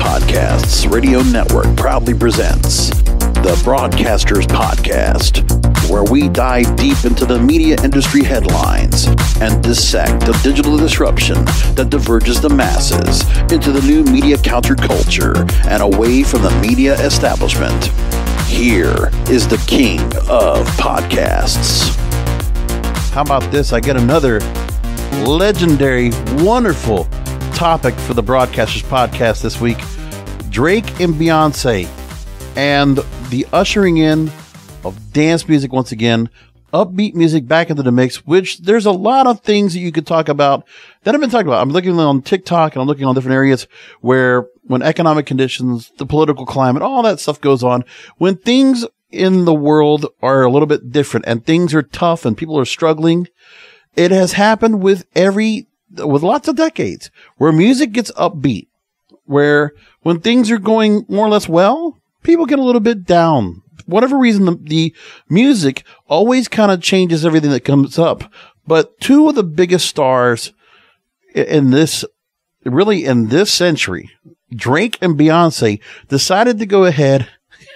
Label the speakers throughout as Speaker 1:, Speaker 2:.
Speaker 1: Podcasts Radio Network proudly presents the Broadcasters Podcast, where we dive deep into the media industry headlines and dissect the digital disruption that diverges the masses into the new media counterculture and away from the media establishment. Here is the king of podcasts.
Speaker 2: How about this? I get another legendary, wonderful topic for the Broadcasters Podcast this week. Drake and Beyonce and the ushering in of dance music once again, upbeat music back into the mix, which there's a lot of things that you could talk about that I've been talking about. I'm looking on TikTok and I'm looking on different areas where when economic conditions, the political climate, all that stuff goes on, when things in the world are a little bit different and things are tough and people are struggling, it has happened with lots of decades where music gets upbeat, where when things are going more or less well, people get a little bit down. Whatever reason, the music always kind of changes everything that comes up. But two of the biggest stars in this century, Drake and Beyonce, decided to go ahead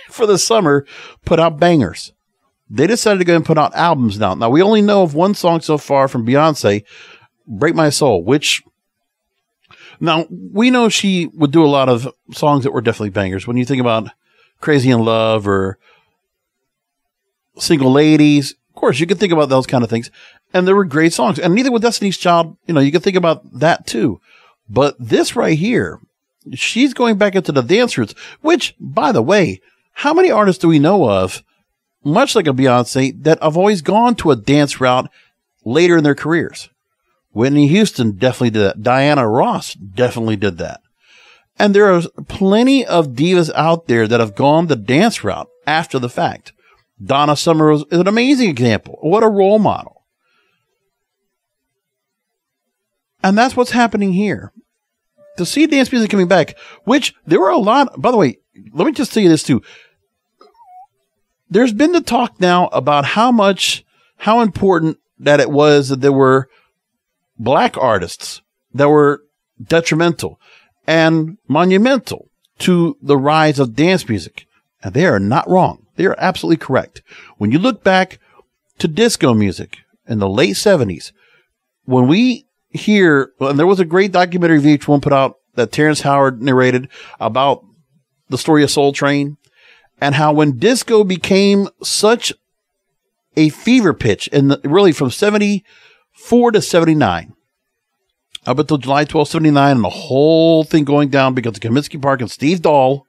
Speaker 2: for the summer, put out bangers. They decided to go and put out albums now. Now, we only know of one song so far from Beyonce, Break My Soul, which now we know she would do a lot of songs that were definitely bangers. When you think about Crazy in Love or Single Ladies, of course, you can think about those kind of things. And there were great songs. And neither with Destiny's Child, you can think about that too. But this right here, she's going back into the dance roots, which, by the way, how many artists do we know of, much like a Beyonce, that have always gone to a dance route later in their careers? Whitney Houston definitely did that. Diana Ross definitely did that. And there are plenty of divas out there that have gone the dance route after the fact. Donna Summer is an amazing example. What a role model. And that's what's happening here. To see dance music coming back, which there were a lot, by the way, let me just tell you this too. There's been the talk now about how important that it was that there were black artists that were detrimental and monumental to the rise of dance music. And they are not wrong. They are absolutely correct. When you look back to disco music in the late 70s, when we hear, and there was a great documentary VH1 put out that Terrence Howard narrated about the story of Soul Train and how when disco became such a fever pitch, and really from 74 to 79, up until July 12, 79, and the whole thing going down because of Comiskey Park and Steve Dahl.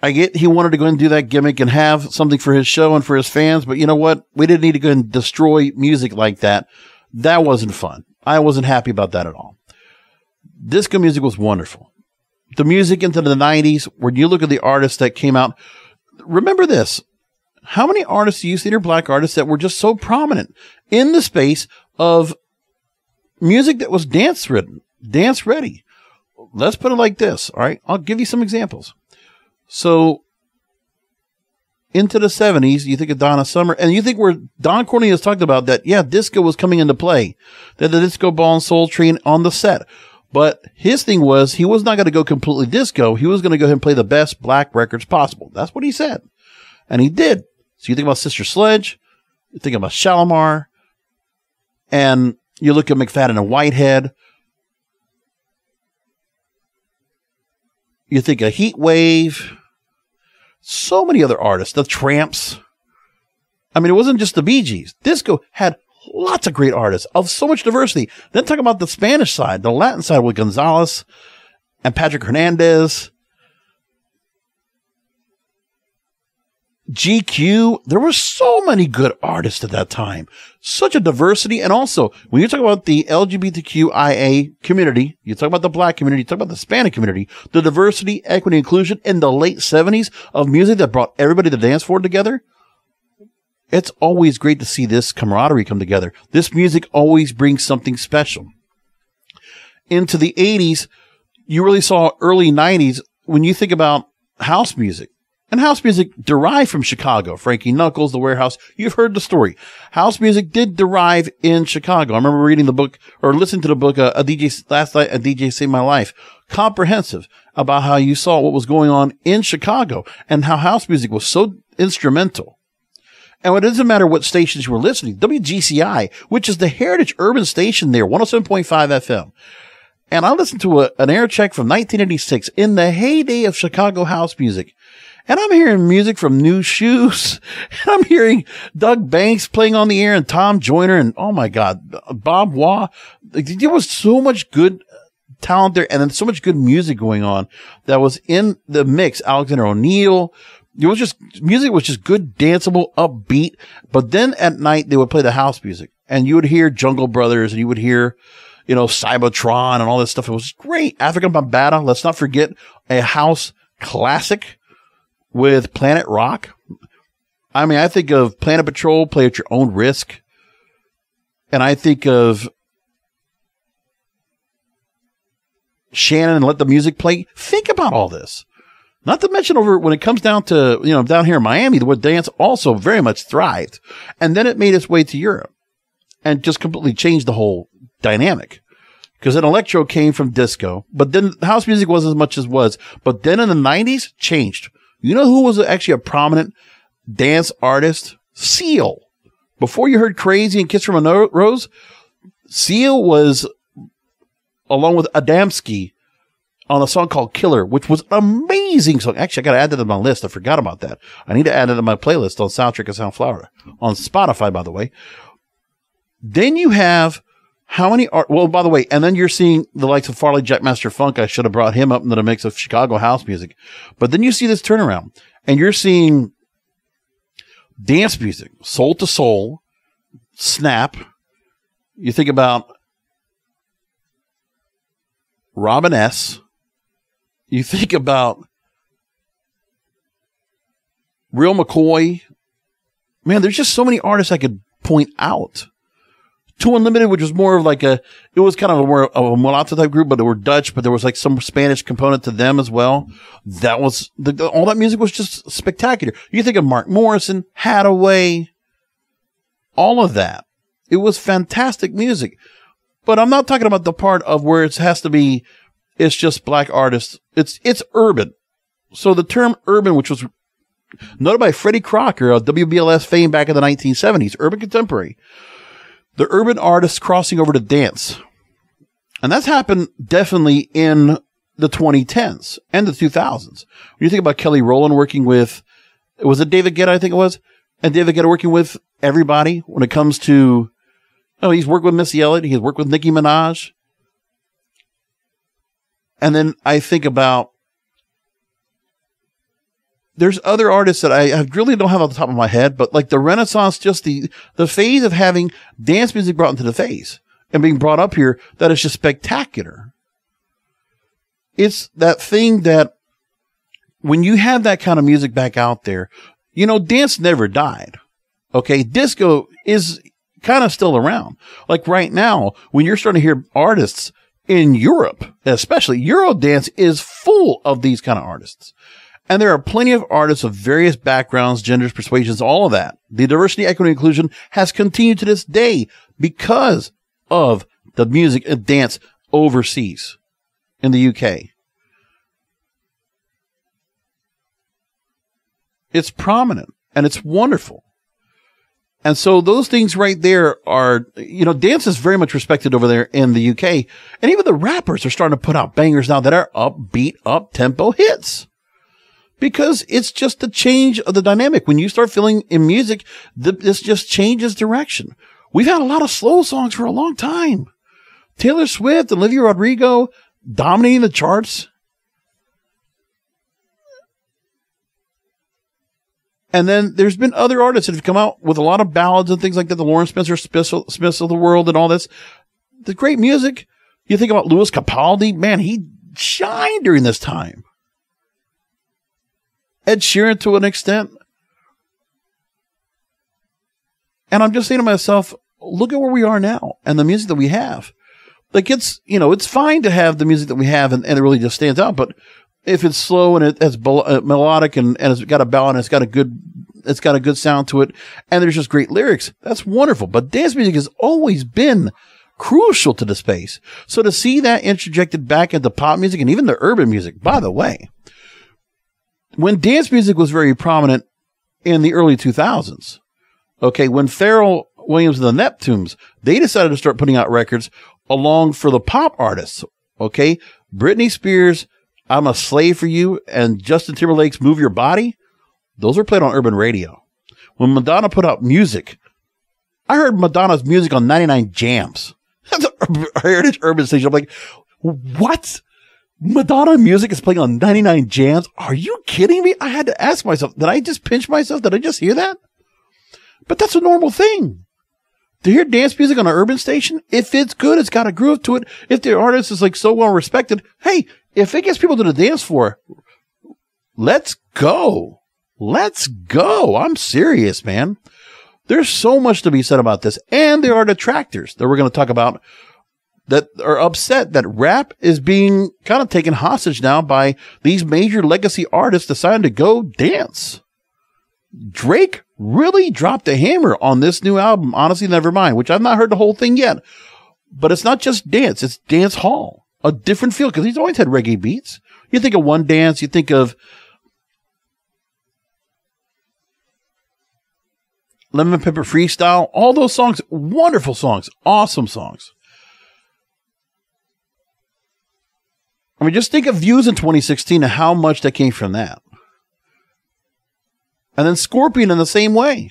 Speaker 2: I get he wanted to go and do that gimmick and have something for his show and for his fans, but you know what? We didn't need to go and destroy music like that. That wasn't fun. I wasn't happy about that at all. Disco music was wonderful. The music into the 90s, when you look at the artists that came out, remember this. How many artists do you see that are black artists that were just so prominent in the space of music that was dance ready? Let's put it like this. All right. I'll give you some examples. So into the 70s, you think of Donna Summer, and you think where Don Cornelius talked about that, yeah, disco was coming into play, that the disco ball and soul train on the set. But his thing was he was not going to go completely disco. He was going to go ahead and play the best black records possible. That's what he said. And he did. So you think about Sister Sledge, you think about Shalimar, and you look at McFadden and Whitehead. You think of Heat Wave. So many other artists, the Tramps. I mean, it wasn't just the Bee Gees. Disco had lots of great artists of so much diversity. Then talk about the Spanish side, the Latin side with Gonzalez and Patrick Hernandez. GQ. There were so many good artists at that time. Such a diversity. And also, when you talk about the LGBTQIA community, you talk about the black community, you talk about the Hispanic community, the diversity, equity, inclusion in the late 70s of music that brought everybody to the dance floor together. It's always great to see this camaraderie come together. This music always brings something special. Into the 80s, you really saw early 90s when you think about house music And house music derived from Chicago. Frankie Knuckles, The Warehouse. You've heard the story. House music did derive in Chicago. I remember reading the book or listening to the book, a DJ Saved My Life. Comprehensive about how you saw what was going on in Chicago and how house music was so instrumental. And it doesn't matter what stations you were listening. WGCI, which is the Heritage Urban Station there, 107.5 FM. And I listened to an air check from 1986 in the heyday of Chicago house music. And I'm hearing music from New Shoes. And I'm hearing Doug Banks playing on the air and Tom Joyner and, oh my God, Bob Waugh. There was so much good talent there and then so much good music going on that was in the mix. Alexander O'Neill. It was just, music was just good, danceable, upbeat. But then at night they would play the house music and you would hear Jungle Brothers and you would hear, Cybertron and all this stuff. It was great. African Bambaataa. Let's not forget a house classic with Planet Rock. I mean, I think of Planet Patrol, Play at Your Own Risk. And I think of Shannon and Let the Music Play. Think about all this. Not to mention over when it comes down to, down here in Miami, the word dance also very much thrived. And then it made its way to Europe and just completely changed the whole dynamic. Because then electro came from disco, but then house music wasn't as much as was. But then in the 90s, changed. You know who was actually a prominent dance artist? Seal. Before you heard Crazy and Kiss from a Rose, Seal was, along with Adamski, on a song called Killer, which was an amazing song. Actually, I got to add that to my list. I forgot about that. I need to add it to my playlist on Soundtrack of Sound Florida. On Spotify, by the way. Then you have how many well, by the way, and then you're seeing the likes of Farley Jackmaster Funk. I should have brought him up into the mix of Chicago house music. But then you see this turnaround, and you're seeing dance music, Soul to Soul, Snap. You think about Robin S. You think about Real McCoy. Man, there's just so many artists I could point out. Two Unlimited, which was more of like it was kind of a more of a mulatto type group, but they were Dutch, but there was like some Spanish component to them as well. That was, all that music was just spectacular. You think of Mark Morrison, Hathaway, all of that. It was fantastic music. But I'm not talking about the part of where it has to be, it's just black artists. It's urban. So the term urban, which was noted by Freddie Crocker of WBLS fame back in the 1970s, urban contemporary. The urban artists crossing over to dance. And that's happened definitely in the 2010s and the 2000s. When you think about Kelly Rowland working with, was it David Guetta, I think it was? And David Guetta working with everybody when it comes to, he's worked with Missy Elliott. He's worked with Nicki Minaj. And then I think about, there's other artists that I really don't have off the top of my head, but like the Renaissance, just the phase of having dance music brought into the phase and being brought up here, that is just spectacular. It's that thing that when you have that kind of music back out there, dance never died. Okay. Disco is kind of still around. Like right now, when you're starting to hear artists in Europe, especially Eurodance is full of these kind of artists. And there are plenty of artists of various backgrounds, genders, persuasions, all of that. The diversity, equity, and inclusion has continued to this day because of the music and dance overseas in the UK. It's prominent and it's wonderful. And so those things right there are, dance is very much respected over there in the UK. And even the rappers are starting to put out bangers now that are upbeat, up-tempo hits. Because it's just the change of the dynamic. When you start feeling in music, this just changes direction. We've had a lot of slow songs for a long time. Taylor Swift, Olivia Rodrigo, dominating the charts. And then there's been other artists that have come out with a lot of ballads and things like that. The Lawrence Spencer Smiths of the world and all this. The great music. You think about Louis Capaldi. Man, he shined during this time. Ed Sheeran to an extent. And I'm just saying to myself, look at where we are now and the music that we have. Like it's fine to have the music that we have and it really just stands out. But if it's slow and it has melodic and it's got a ballad and it's got a good sound to it, and there's just great lyrics, that's wonderful. But dance music has always been crucial to the space. So to see that interjected back into pop music and even the urban music, by the way, when dance music was very prominent in the early 2000s, okay, when Pharrell Williams and the Neptunes, they decided to start putting out records along for the pop artists, okay? Britney Spears, I'm a Slave for You, and Justin Timberlake's Move Your Body, those were played on urban radio. When Madonna put out music, I heard Madonna's music on 99 Jams. That's a Heritage Urban Station. I'm like, what? Madonna music is playing on 99 Jams? Are you kidding me? I had to ask myself, did I just pinch myself? Did I just hear that? But that's a normal thing. To hear dance music on an urban station, if it's good, it's got a groove to it. If the artist is like so well respected, hey, if it gets people to the dance floor, let's go. Let's go. I'm serious, man. There's so much to be said about this. And there are detractors that we're going to talk about that are upset that rap is being kind of taken hostage now by these major legacy artists deciding to go dance. Drake really dropped a hammer on this new album, Honestly Nevermind, which I've not heard the whole thing yet. But it's not just dance, it's dance hall. A different feel, because he's always had reggae beats. You think of One Dance, you think of Lemon Pepper Freestyle, all those songs, wonderful songs, awesome songs. I mean, just think of Views in 2016 and how much that came from that. And then Scorpion in the same way.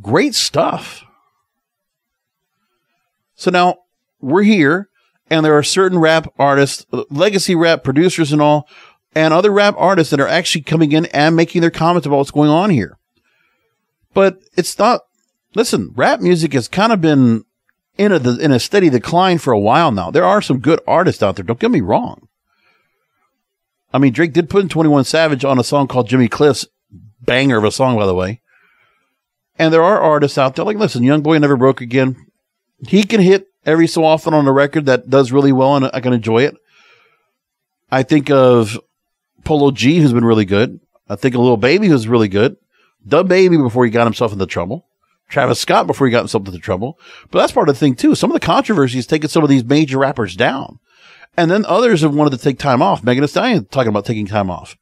Speaker 2: Great stuff. So now we're here, and there are certain rap artists, legacy rap producers and all, and other rap artists that are actually coming in and making their comments about what's going on here. But it's not, listen, rap music has kind of been in a steady decline for a while now. There are some good artists out there, don't get me wrong. I mean, Drake did put in 21 Savage on a song called Jimmy Cliff's, banger of a song, by the way. And there are artists out there, like, listen, Young Boy Never Broke Again. He can hit every so often on a record that does really well, and I can enjoy it. I think of Polo G, who's been really good. I think of Lil Baby, who's really good. DaBaby before he got himself into trouble. Travis Scott before he got himself into trouble. But that's part of the thing, too. Some of the controversies taking some of these major rappers down. And then others have wanted to take time off. Megan Thee Stallion talking about taking time off.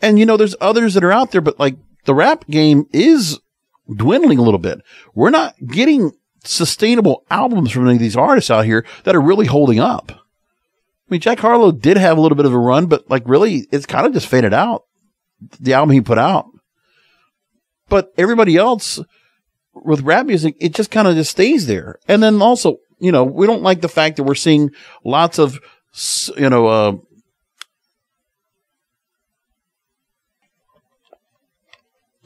Speaker 2: And, you know, there's others that are out there, but like the rap game is dwindling a little bit. We're not getting sustainable albums from any of these artists out here that are really holding up. I mean, Jack Harlow did have a little bit of a run, but like really, it's kind of just faded out. The album he put out. But everybody else with rap music, it just kind of just stays there. And then also, you know, we don't like the fact that we're seeing lots of, you know,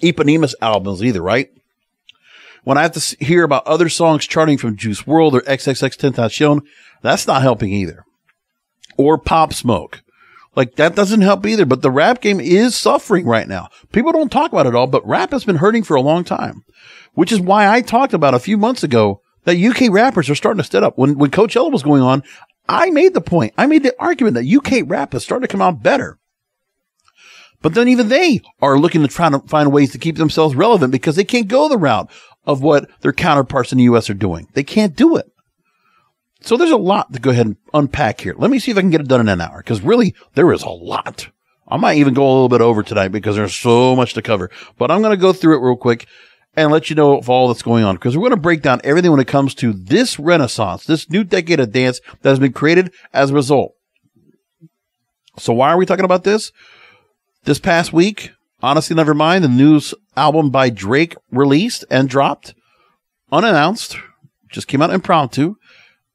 Speaker 2: eponymous albums either, right? When I have to hear about other songs charting from Juice WRLD or XXXTentacion, that's not helping either. Or Pop Smoke. Like, that doesn't help either. But the rap game is suffering right now. People don't talk about it all, but rap has been hurting for a long time. Which is why I talked about a few months ago that UK rappers are starting to step up. When Coachella was going on, I made the point. I made the argument that UK rap is starting to come out better. But then even they are looking to try to find ways to keep themselves relevant because they can't go the route of what their counterparts in the U.S. are doing. They can't do it. So there's a lot to go ahead and unpack here. Let me see if I can get it done in an hour, because really, there is a lot. I might even go a little bit over tonight because there's so much to cover. But I'm going to go through it real quick and let you know of all that's going on, because we're going to break down everything when it comes to this renaissance, this new decade of dance that has been created as a result. So why are we talking about this? This past week, Honestly Nevermind, the news album by Drake, released and dropped unannounced, just came out impromptu.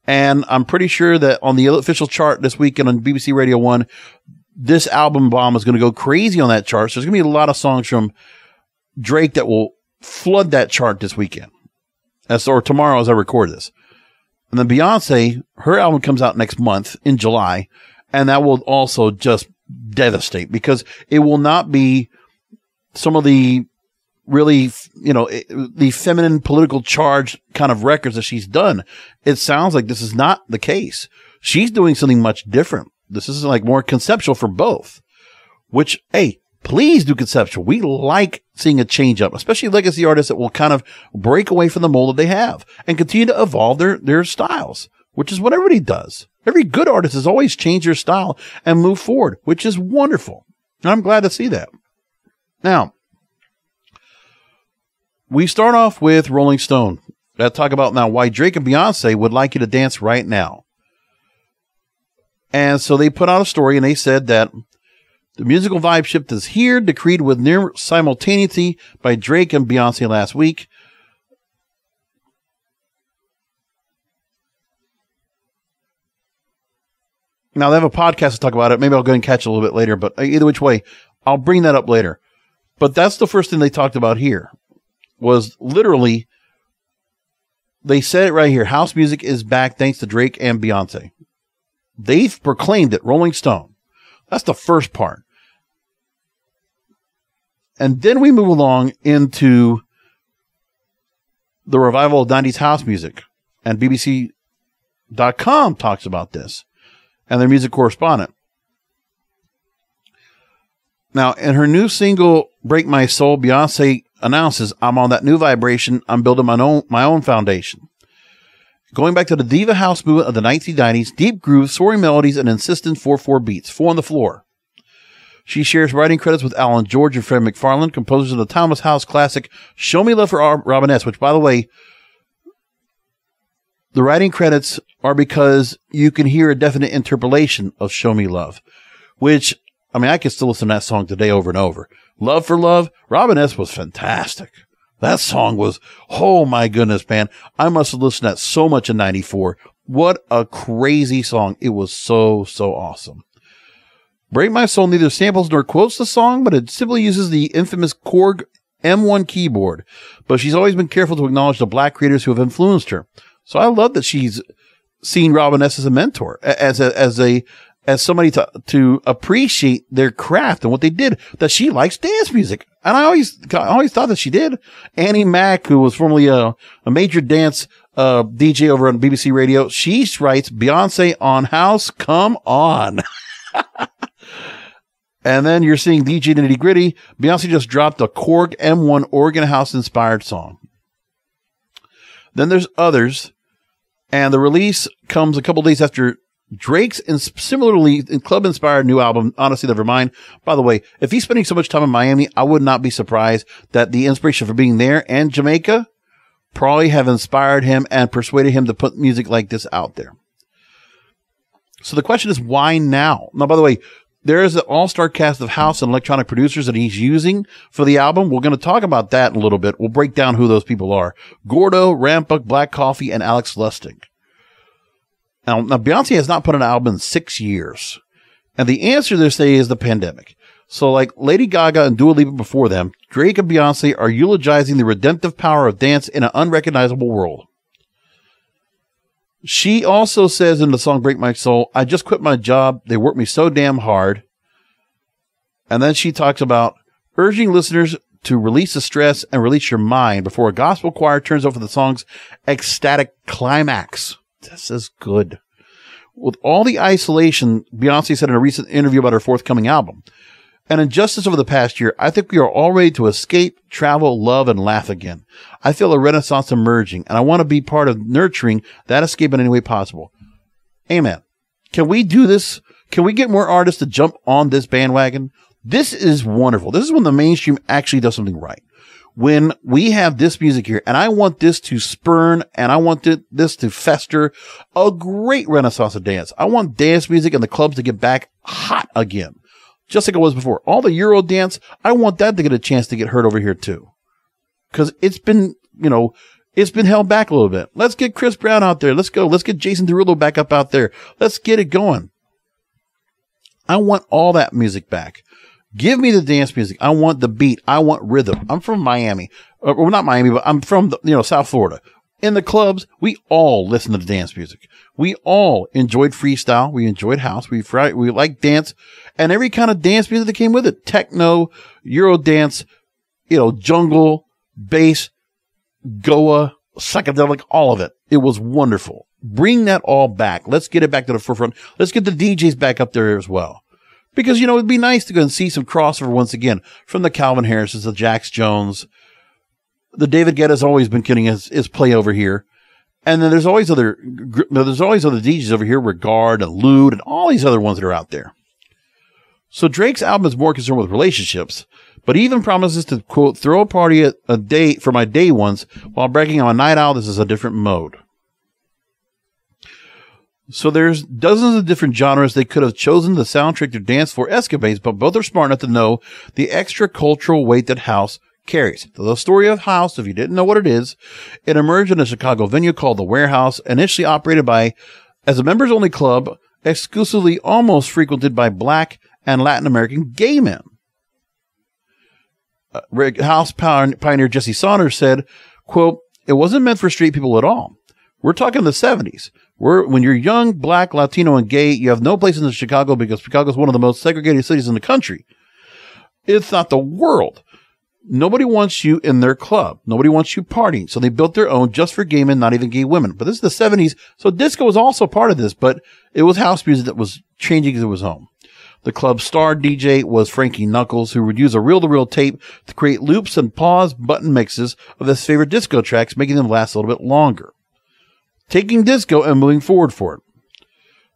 Speaker 2: And I'm pretty sure that on the official chart this weekend on BBC Radio 1, this album bomb is going to go crazy on that chart. So there's going to be a lot of songs from Drake that will flood that chart this weekend, or tomorrow as I record this. And then Beyonce, her album comes out next month in July, and that will also just devastate, because it will not be some of the really, you know, the feminine political charged kind of records that she's done. It sounds like this is not the case. She's doing something much different. This is like more conceptual for both, which, hey, please do conceptual. We like seeing a change up, especially legacy artists that will kind of break away from the mold that they have and continue to evolve their styles, which is what everybody does. Every good artist has always changed their style and moved forward, which is wonderful. And I'm glad to see that. Now, we start off with Rolling Stone. Let's talk about now why Drake and Beyonce would like you to dance right now. And so they put out a story and they said that the musical vibe shift is here, decreed with near simultaneity by Drake and Beyonce last week. Now, they have a podcast to talk about it. Maybe I'll go and catch it a little bit later, but either which way, I'll bring that up later. But that's the first thing they talked about here, was literally, they said it right here, house music is back thanks to Drake and Beyonce. They've proclaimed it, Rolling Stone. That's the first part. And then we move along into the revival of 90s house music. And BBC.com talks about this. And their music correspondent. Now, in her new single, Break My Soul, Beyonce announces, I'm on that new vibration. I'm building my own foundation. Going back to the diva house movement of the 1990s, deep grooves, soaring melodies, and insistent 4/4 beats. 4 on the floor. She shares writing credits with Alan George and Fred McFarlane, composers of the Thomas House classic Show Me Love for Robin S., which, by the way, the writing credits are because you can hear a definite interpolation of Show Me Love, which, I mean, I can still listen to that song today over and over. Love for Love, Robin S. was fantastic. That song was, oh my goodness, man. I must have listened to that so much in 94. What a crazy song. It was so, so awesome. Break My Soul neither samples nor quotes the song, but it simply uses the infamous Korg M1 keyboard. But she's always been careful to acknowledge the black creators who have influenced her. So I love that she's seen Robin S. as a mentor, as somebody to appreciate their craft and what they did, that she likes dance music. And I always thought that she did. Annie Mac, who was formerly a major dance DJ over on BBC Radio, she writes Beyonce on house. Come on. And then you're seeing DJ Nitty Gritty. Beyonce just dropped a Korg M1 organ house inspired song. Then there's others. And the release comes a couple days after Drake's similarly club-inspired new album, Honestly Nevermind. By the way, if he's spending so much time in Miami, I would not be surprised that the inspiration for being there and Jamaica probably have inspired him and persuaded him to put music like this out there. So the question is, why now? Now, by the way, there is an all-star cast of house and electronic producers that he's using for the album. We're going to talk about that in a little bit. We'll break down who those people are. Gordo, Rambuck, Black Coffee, and Alex Lustig. Now, Beyonce has not put an album in 6 years. And the answer they say is the pandemic. So like Lady Gaga and Dua Lipa before them, Drake and Beyonce are eulogizing the redemptive power of dance in an unrecognizable world. She also says in the song Break My Soul, I just quit my job. They worked me so damn hard. And then she talks about urging listeners to release the stress and release your mind before a gospel choir turns over the song's ecstatic climax. This is good. With all the isolation, Beyonce said in a recent interview about her forthcoming album, and injustice over the past year, I think we are all ready to escape, travel, love, and laugh again. I feel a renaissance emerging, and I want to be part of nurturing that escape in any way possible. Amen. Can we do this? Can we get more artists to jump on this bandwagon? This is wonderful. This is when the mainstream actually does something right. When we have this music here, and I want this to spurn, and I want this to fester, a great renaissance of dance. I want dance music and the clubs to get back hot again. Just like it was before. All the Euro dance, I want that to get a chance to get heard over here too. Because it's been, it's been held back a little bit. Let's get Chris Brown out there. Let's go. Let's get Jason Derulo back up out there. Let's get it going. I want all that music back. Give me the dance music. I want the beat. I want rhythm. I'm from Miami. Well, not Miami, but I'm from, South Florida. In the clubs, we all listen to the dance music. We all enjoyed freestyle. We enjoyed house. We like dance and every kind of dance music that came with it. Techno, Euro dance, jungle, bass, Goa, psychedelic, all of it. It was wonderful. bring that all back. Let's get it back to the forefront. Let's get the DJs back up there as well. Because, it'd be nice to go and see some crossover once again from the Calvin Harrises, the Jax Jones. The David Guetta's always been getting his play over here. And then there's always other DJs over here, Regard and Lude and all these other ones that are out there. So Drake's album is more concerned with relationships, but even promises to, quote, throw a party a day for my day ones while bragging on a night out. This is a different mode. So there's dozens of different genres they could have chosen to soundtrack their dance floor escapades, but both are smart enough to know the extra cultural weight that house carries. The story of house, if you didn't know what it is, it emerged in a Chicago venue called The Warehouse, initially operated as a members-only club, exclusively almost frequented by Black and Latin American gay men. House pioneer Jesse Saunders said, quote, it wasn't meant for straight people at all. We're talking the 70s. When you're young, Black, Latino, and gay, you have no place in Chicago because Chicago is one of the most segregated cities in the country. It's not the world. Nobody wants you in their club. Nobody wants you partying. So they built their own just for gay men, not even gay women. But this is the 70s. So disco was also part of this, but it was house music that was changing as it was home. The club's star DJ was Frankie Knuckles, who would use a reel-to-reel tape to create loops and pause button mixes of his favorite disco tracks, making them last a little bit longer. Taking disco and moving forward for it.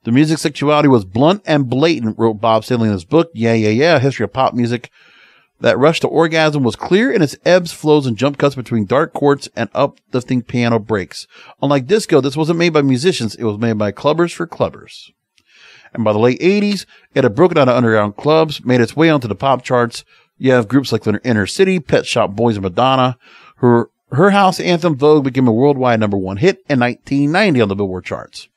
Speaker 2: The music's sexuality was blunt and blatant, wrote Bob Stanley in his book, Yeah, Yeah, Yeah, History of Pop Music. That rush to orgasm was clear in its ebbs, flows, and jump cuts between dark chords and uplifting piano breaks. Unlike disco, this wasn't made by musicians. It was made by clubbers for clubbers. And by the late 80s, it had broken out of underground clubs, made its way onto the pop charts. You have groups like Inner City, Pet Shop Boys, and Madonna. Her house anthem, Vogue, became a worldwide #1 hit in 1990 on the Billboard charts.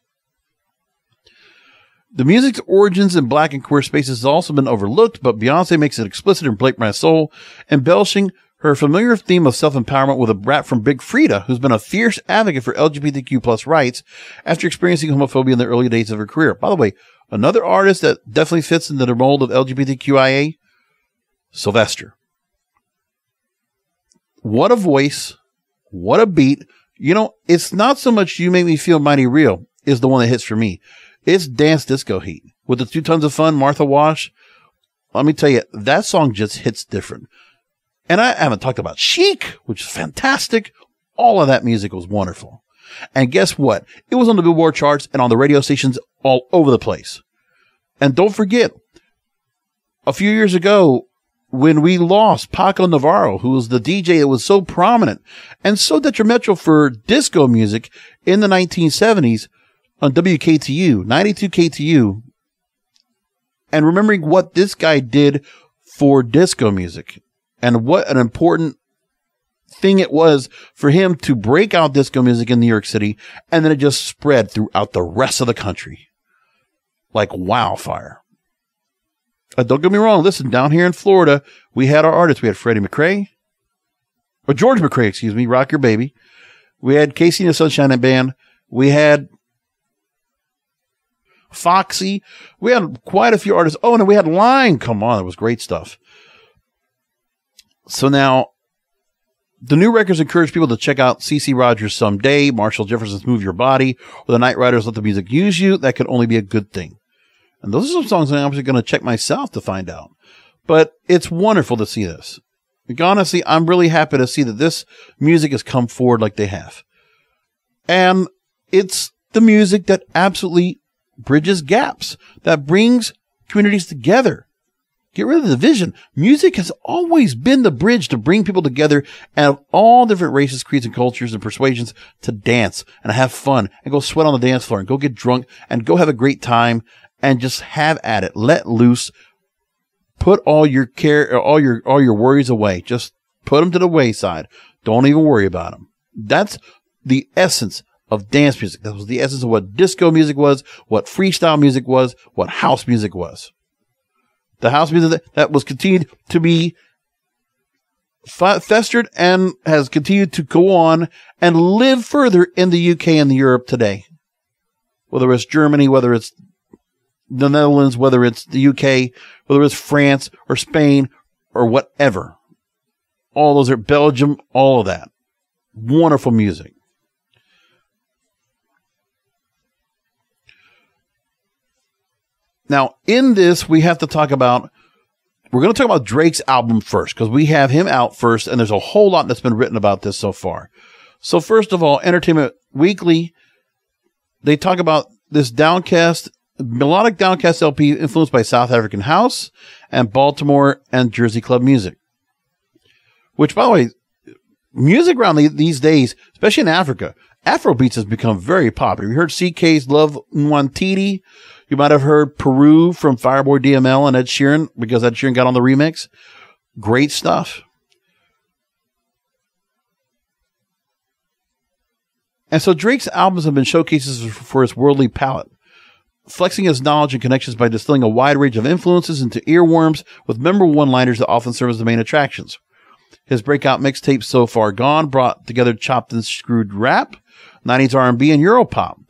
Speaker 2: The music's origins in Black and queer spaces has also been overlooked, but Beyonce makes it explicit in Break My Soul, embellishing her familiar theme of self-empowerment with a rap from Big Freedia, who's been a fierce advocate for LGBTQ plus rights after experiencing homophobia in the early days of her career. By the way, another artist that definitely fits into the mold of LGBTQIA, Sylvester. What a voice. What a beat. It's not so much You Make Me Feel Mighty Real is the one that hits for me. It's dance disco heat. With the 2 Tons of Fun, Martha Wash, let me tell you, that song just hits different. And I haven't talked about Chic, which is fantastic. All of that music was wonderful. And guess what? It was on the Billboard charts and on the radio stations all over the place. And don't forget, a few years ago, when we lost Paco Navarro, who was the DJ that was so prominent and so detrimental for disco music in the 1970s on WKTU, 92 KTU, and remembering what this guy did for disco music and what an important thing it was for him to break out disco music in New York City, and then it just spread throughout the rest of the country like wildfire. Don't get me wrong. Listen, down here in Florida, we had our artists. We had George McRae, Rock Your Baby. We had Casey and the Sunshine Band. We had Foxy. We had quite a few artists. Oh, and we had Line. Come on. It was great stuff. So now, the new records encourage people to check out CeCe Rogers' Someday, Marshall Jefferson's Move Your Body, or the Night Riders' Let the Music Use You. That could only be a good thing. And those are some songs I'm actually going to check myself to find out. But it's wonderful to see this. Like, honestly, I'm really happy to see that this music has come forward like they have. And it's the music that absolutely bridges gaps, that brings communities together. Get rid of the division. Music has always been the bridge to bring people together and of all different races, creeds, and cultures and persuasions to dance and have fun and go sweat on the dance floor and go get drunk and go have a great time. And just have at it. Let loose. Put all your care, all your worries away. Just put them to the wayside. Don't even worry about them. That's the essence of dance music. That was the essence of what disco music was, what freestyle music was, what house music was. The house music that was continued to be festered and has continued to go on and live further in the UK and Europe today. Whether it's Germany, whether it's the Netherlands, whether it's the UK, whether it's France or Spain or whatever. All those are Belgium, all of that. Wonderful music. Now, in this, we're going to talk about Drake's album first, because we have him out first, and there's a whole lot that's been written about this so far. So first of all, Entertainment Weekly, they talk about this melodic downcast LP influenced by South African house and Baltimore and Jersey club music. Which, by the way, music around these days, especially in Africa, Afrobeats has become very popular. You heard CK's Love Nwantiti. You might have heard Peru from Fireboy DML and Ed Sheeran, because Ed Sheeran got on the remix. Great stuff. And so Drake's albums have been showcases for his worldly palette, flexing his knowledge and connections by distilling a wide range of influences into earworms with memorable one-liners that often serve as the main attractions. His breakout mixtape So Far Gone brought together chopped and screwed rap, 90s R&B, and Europop.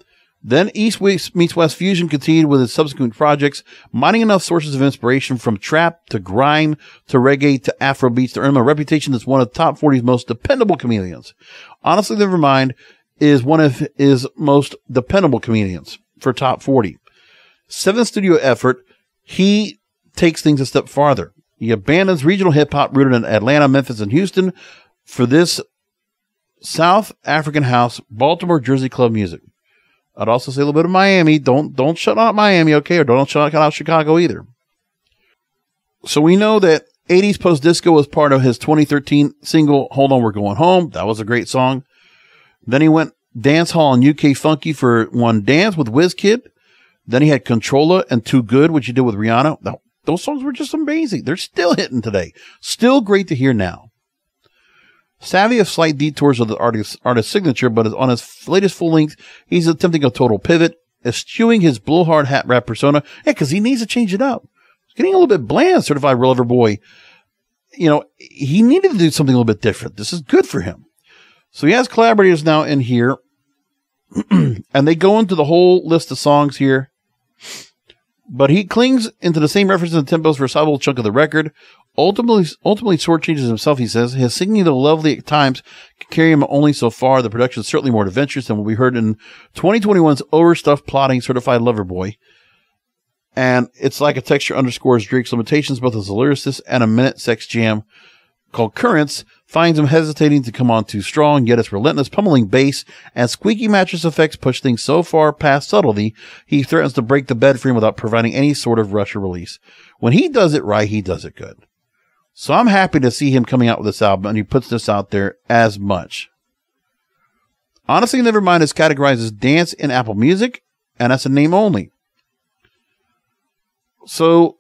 Speaker 2: Then East meets West Fusion continued with his subsequent projects, mining enough sources of inspiration from trap to grime to reggae to Afrobeats to earn him a reputation as one of top 40's most dependable comedians. Honestly, Nevermind is one of his most dependable comedians for top 40. Seventh studio effort, he takes things a step farther. He abandons regional hip-hop rooted in Atlanta, Memphis, and Houston for this South African house, Baltimore, Jersey club music. I'd also say a little bit of Miami. Don't shut out Miami, okay? Or don't shut out Chicago either. So we know that 80s post-disco was part of his 2013 single, Hold On, We're Going Home. That was a great song. Then he went dance hall and UK funky for One Dance with WizKid. Then he had Controlla and Too Good, which he did with Rihanna. Now, those songs were just amazing. They're still hitting today. Still great to hear now. Savvy of slight detours of the artist's signature, but on his latest full length, he's attempting a total pivot, eschewing his blowhard hat rap persona. Yeah, because he needs to change it up. He's getting a little bit bland, certified real lover boy. You know, he needed to do something a little bit different. This is good for him. So he has collaborators now in here, and they go into the whole list of songs here. But he clings into the same references and tempos for a sizable chunk of the record. Ultimately shortchanges himself, he says. His singing, though lovely at times, can carry him only so far. The production is certainly more adventurous than what we heard in 2021's overstuffed, plotting Certified Lover Boy. And it's like a texture underscores Drake's limitations, both as a lyricist and a minute sex jam called Currents finds him hesitating to come on too strong, yet its relentless pummeling bass and squeaky mattress effects push things so far past subtlety, he threatens to break the bed frame without providing any sort of rush or release. When he does it right, he does it good. So I'm happy to see him coming out with this album, and he puts this out there as much. Honestly, Nevermind is categorized as dance in Apple Music, and that's a name only. So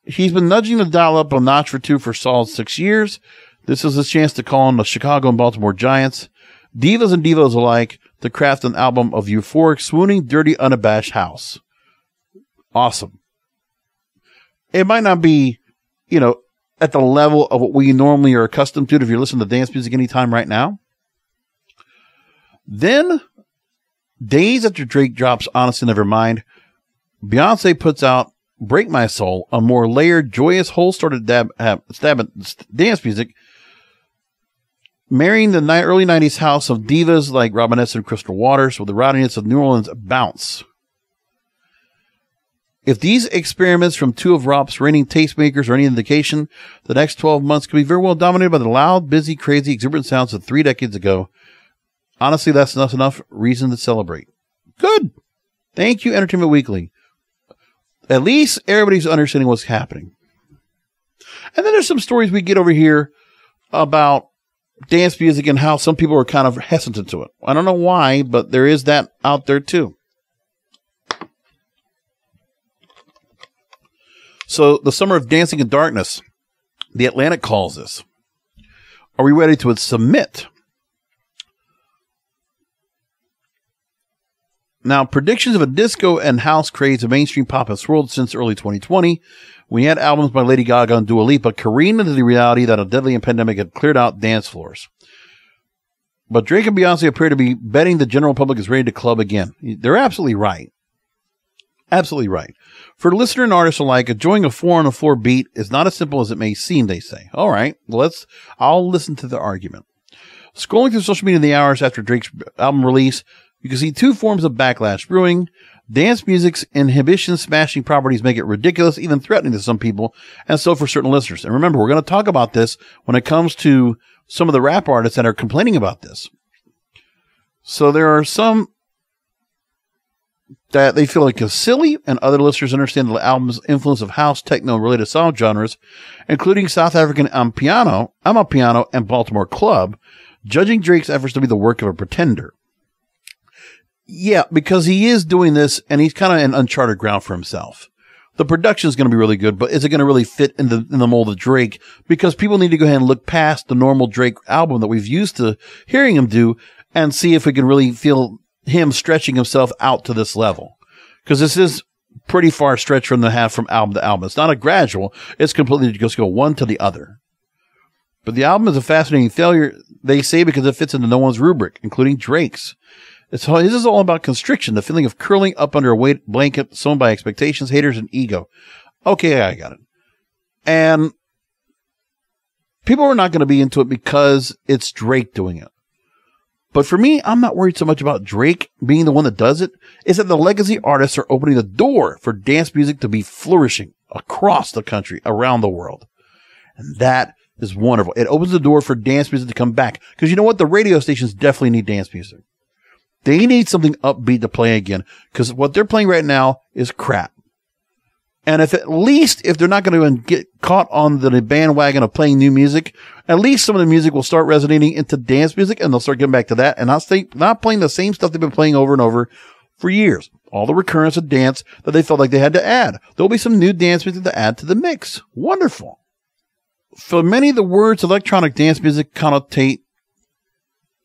Speaker 2: he's been nudging the dial up a notch for two for solid 6 years. This is his chance to call on the Chicago and Baltimore Giants, divas and divos alike, to craft an album of euphoric, swooning, dirty, unabashed house. Awesome. It might not be, you know, at the level of what we normally are accustomed to if you're listening to dance music anytime right now. Then, days after Drake drops Honestly Nevermind, Beyonce puts out Break My Soul, a more layered, joyous, whole-started stab at dance music, marrying the early 90s house of divas like Robin S. and Crystal Waters with the rowdiness of New Orleans bounce. If these experiments from two of Rob's reigning tastemakers are any indication, the next 12 months could be very well dominated by the loud, busy, crazy, exuberant sounds of 3 decades ago. Honestly, that's enough reason to celebrate. Good. Thank you, Entertainment Weekly. At least everybody's understanding what's happening. And then there's some stories we get over here about dance music and how some people are kind of hesitant to it. I don't know why, but there is that out there too. So the summer of dancing in darkness, The Atlantic calls this. Are we ready to submit? Now, predictions of a disco and house craze of mainstream pop have swirled since early 2020. We had albums by Lady Gaga and Dua Lipa careen into the reality that a deadly pandemic had cleared out dance floors. But Drake and Beyonce appear to be betting the general public is ready to club again. They're absolutely right. Absolutely right. For listener and artists alike, enjoying a 4-on-the-floor beat is not as simple as it may seem, they say. All right, well, I'll listen to the argument. Scrolling through social media in the hours after Drake's album release, you can see two forms of backlash brewing. Dance music's inhibition-smashing properties make it ridiculous, even threatening to some people, and so for certain listeners. And remember, we're going to talk about this when it comes to some of the rap artists that are complaining about this. So there are some that they feel like is silly, and other listeners understand the album's influence of house, techno, and related sound genres, including South African Amapiano, and Baltimore Club, judging Drake's efforts to be the work of a pretender. Yeah, because he is doing this, and he's kind of in uncharted ground for himself. The production is going to be really good, but is it going to really fit in the mold of Drake? Because people need to go ahead and look past the normal Drake album that we've used to hearing him do, and see if we can really feel him stretching himself out to this level. Because this is pretty far stretch from album to album. It's not a gradual. It's completely just go one to the other. But the album is a fascinating failure, they say, because it fits into no one's rubric, including Drake's. This is all about constriction, the feeling of curling up under a weight blanket sewn by expectations, haters, and ego. Okay, I got it. And people are not going to be into it because it's Drake doing it. But for me, I'm not worried so much about Drake being the one that does it. It's that the legacy artists are opening the door for dance music to be flourishing across the country, around the world. And that is wonderful. It opens the door for dance music to come back. Because you know what? The radio stations definitely need dance music. They need something upbeat to play again, because what they're playing right now is crap. And if they're not going to get caught on the bandwagon of playing new music, at least some of the music will start resonating into dance music, and they'll start getting back to that, and not playing the same stuff they've been playing over and over for years. All the recurrence of dance that they felt like they had to add. There'll be some new dance music to add to the mix. Wonderful. For many, the words electronic dance music connotate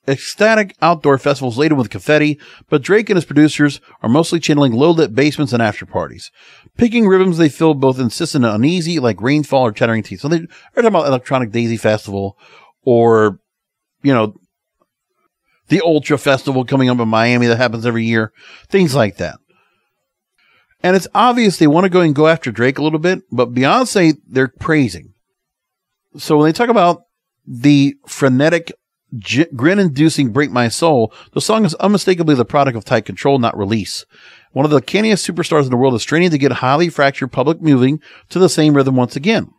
Speaker 2: ecstatic outdoor festivals laden with confetti, but Drake and his producers are mostly channeling low-lit basements and after parties. Picking rhythms they feel both insistent and uneasy, like rainfall or chattering teeth. So they're talking about Electronic Daisy Festival, or, the Ultra Festival coming up in Miami that happens every year. Things like that. And it's obvious they want to go and go after Drake a little bit, but Beyonce, they're praising. So when they talk about the frenetic, grin-inducing Break My Soul, the song is unmistakably the product of tight control, not release. One of the canniest superstars in the world is straining to get highly fractured public moving to the same rhythm once again.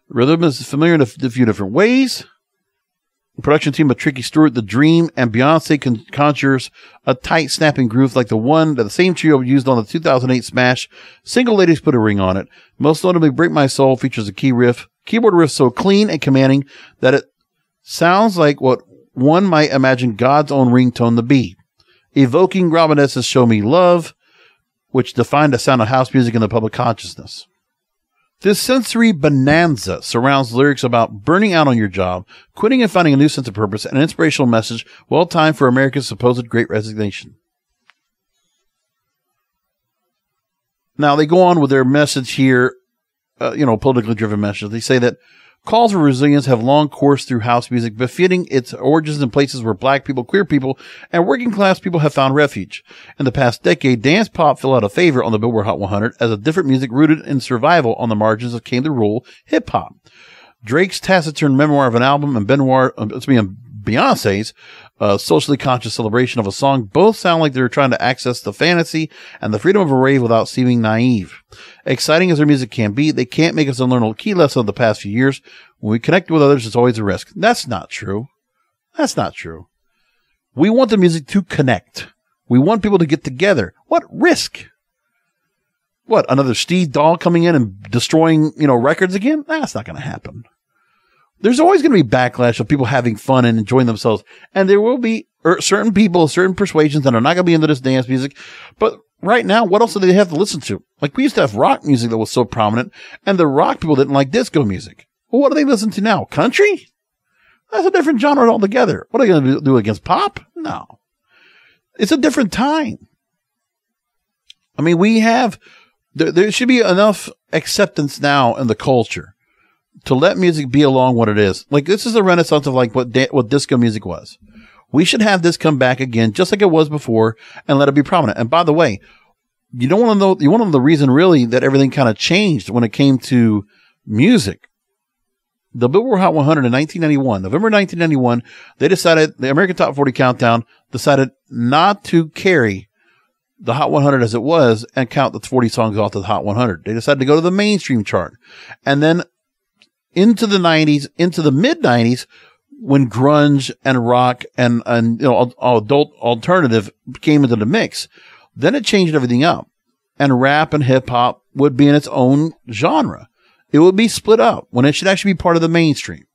Speaker 2: The rhythm is familiar in a few different ways. The production team of Tricky Stewart, The Dream, and Beyonce conjures a tight, snapping groove like the same trio used on the 2008 smash Single Ladies Put a Ring on It. Most notably, Break My Soul features a keyboard riff so clean and commanding that it sounds like what one might imagine God's own ringtone to be, evoking Robin S.'s Show Me Love, which defined the sound of house music in the public consciousness. This sensory bonanza surrounds lyrics about burning out on your job, quitting and finding a new sense of purpose, and an inspirational message well timed for America's supposed great resignation. Now, they go on with their message here, politically driven message. They say that calls for resilience have long coursed through house music, befitting its origins in places where black people, queer people, and working class people have found refuge. In the past decade, dance pop fell out of favor on the Billboard Hot 100 as a different music rooted in survival on the margins of came to rule hip hop. Drake's taciturn memoir of an album and Beyonce's socially conscious celebration of a song both sound like they're trying to access the fantasy and the freedom of a rave without seeming naive. Exciting as their music can be, they can't make us unlearn a key lesson of the past few years. When we connect with others, it's always a risk. That's not true. That's not true. We want the music to connect. We want people to get together. What risk? What, another Steve Dahl coming in and destroying, records again? That's not going to happen. There's always going to be backlash of people having fun and enjoying themselves. And there will be certain people, certain persuasions that are not going to be into this dance music. But right now, what else do they have to listen to? Like, we used to have rock music that was so prominent, and the rock people didn't like disco music. Well, what do they listen to now? Country? That's a different genre altogether. What are they going to do against pop? No. It's a different time. I mean, there should be enough acceptance now in the culture to let music be along what it is. Like, this is a renaissance of like what disco music was. We should have this come back again, just like it was before, and let it be prominent. And by the way, you want to know the reason really that everything kind of changed when it came to music. The Billboard Hot 100 in 1991, November 1991, the American Top 40 Countdown decided not to carry the Hot 100 as it was and count the 40 songs off the Hot 100. They decided to go to the mainstream chart. And then into the 90s, into the mid 90s, when grunge and rock and adult alternative came into the mix, then it changed everything up. And rap and hip hop would be in its own genre. It would be split up when it should actually be part of the mainstream.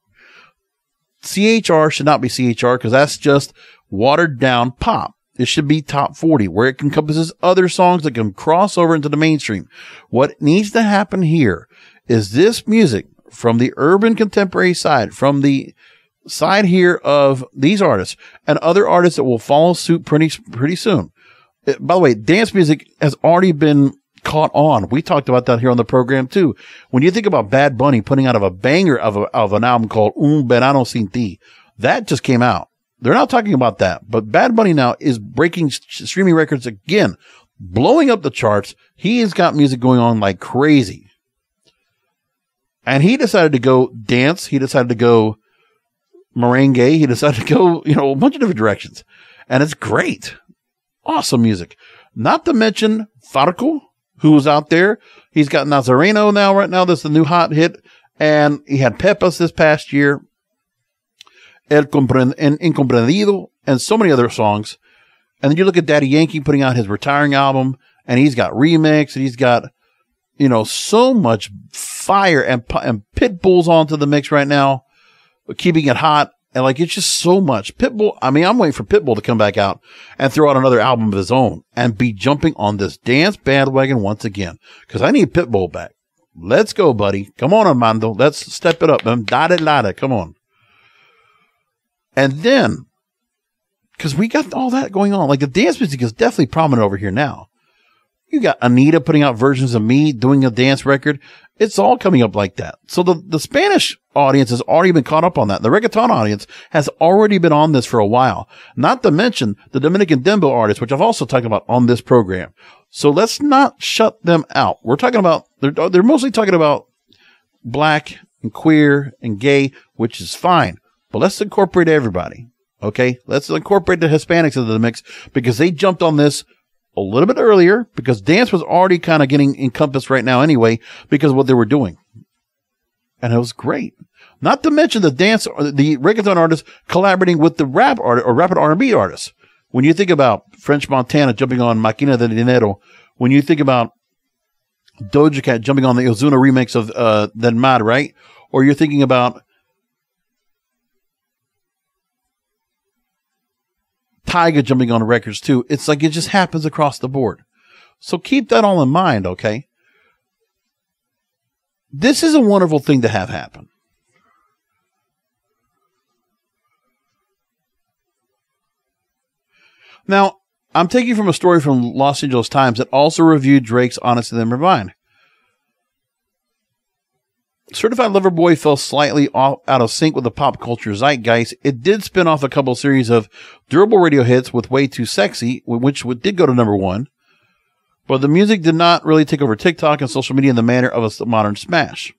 Speaker 2: CHR should not be CHR because that's just watered down pop. It should be top 40 where it encompasses other songs that can cross over into the mainstream. What needs to happen here is this music from the urban contemporary side, from the side here of these artists and other artists that will follow suit pretty soon. By the way, dance music has already been caught on. We talked about that here on the program too. When you think about Bad Bunny putting out a banger of an album called Un Verano Sin Ti, that just came out. They're not talking about that, but Bad Bunny now is breaking streaming records again, blowing up the charts. He has got music going on like crazy. And he decided to go dance. He decided to go merengue. He decided to go, a bunch of different directions. And it's great. Awesome music. Not to mention Farco, who was out there. He's got Nazareno right now. That's the new hot hit. And he had Pepas this past year. Incomprendido, and so many other songs. And then you look at Daddy Yankee putting out his retiring album, and he's got remix, and he's got, so much fire and Pitbull's onto the mix right now, keeping it hot. And it's just so much. Pitbull, I'm waiting for Pitbull to come back out and throw out another album of his own and be jumping on this dance bandwagon once again. Because I need Pitbull back. Let's go, buddy. Come on, Armando. Let's step it up, man. Dada. Come on. And then, because we got all that going on, the dance music is definitely prominent over here now. You got Anita putting out versions of me doing a dance record. It's all coming up like that. So the Spanish audience has already been caught up on that. The reggaeton audience has already been on this for a while. Not to mention the Dominican Dembow artists, which I've also talked about on this program. So let's not shut them out. We're talking about, they're mostly talking about black and queer and gay, which is fine. But let's incorporate everybody, okay? Let's incorporate the Hispanics into the mix because they jumped on this a little bit earlier because dance was already kind of getting encompassed right now anyway because of what they were doing. And it was great. Not to mention the reggaeton artists collaborating with the rap or rapid R&B artists. When you think about French Montana jumping on Máquina de Dinero, when you think about Doja Cat jumping on the Ozuna remix of Del Mar, right? Or you're thinking about Tyga jumping on records too. It's it just happens across the board. So keep that all in mind, okay? This is a wonderful thing to have happen. Now, I'm taking from a story from Los Angeles Times that also reviewed Drake's Honest and Nevermind. Certified Lover Boy fell slightly out of sync with the pop culture zeitgeist. It did spin off a couple series of durable radio hits with Way Too Sexy, which did go to number 1. But the music did not really take over TikTok and social media in the manner of a modern smash.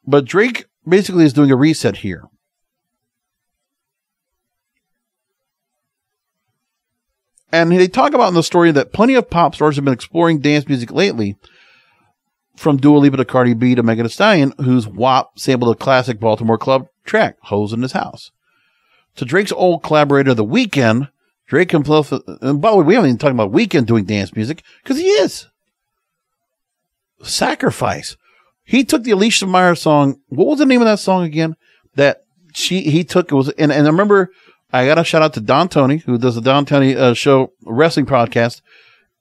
Speaker 2: But Drake basically is doing a reset here. And they talk about in the story that plenty of pop stars have been exploring dance music lately, from Dua Lipa to Cardi B to Megan Thee Stallion, whose WAP sampled a classic Baltimore club track, Hoes in His House. To Drake's old collaborator, The Weeknd, Drake himself, and by the way, we haven't even talked about Weeknd doing dance music, because he is. Sacrifice. He took the Alicia Myers song, what was the name of that song again? That he took, it was, and I remember, I got a shout out to Don Tony, who does the Don Tony show wrestling podcast,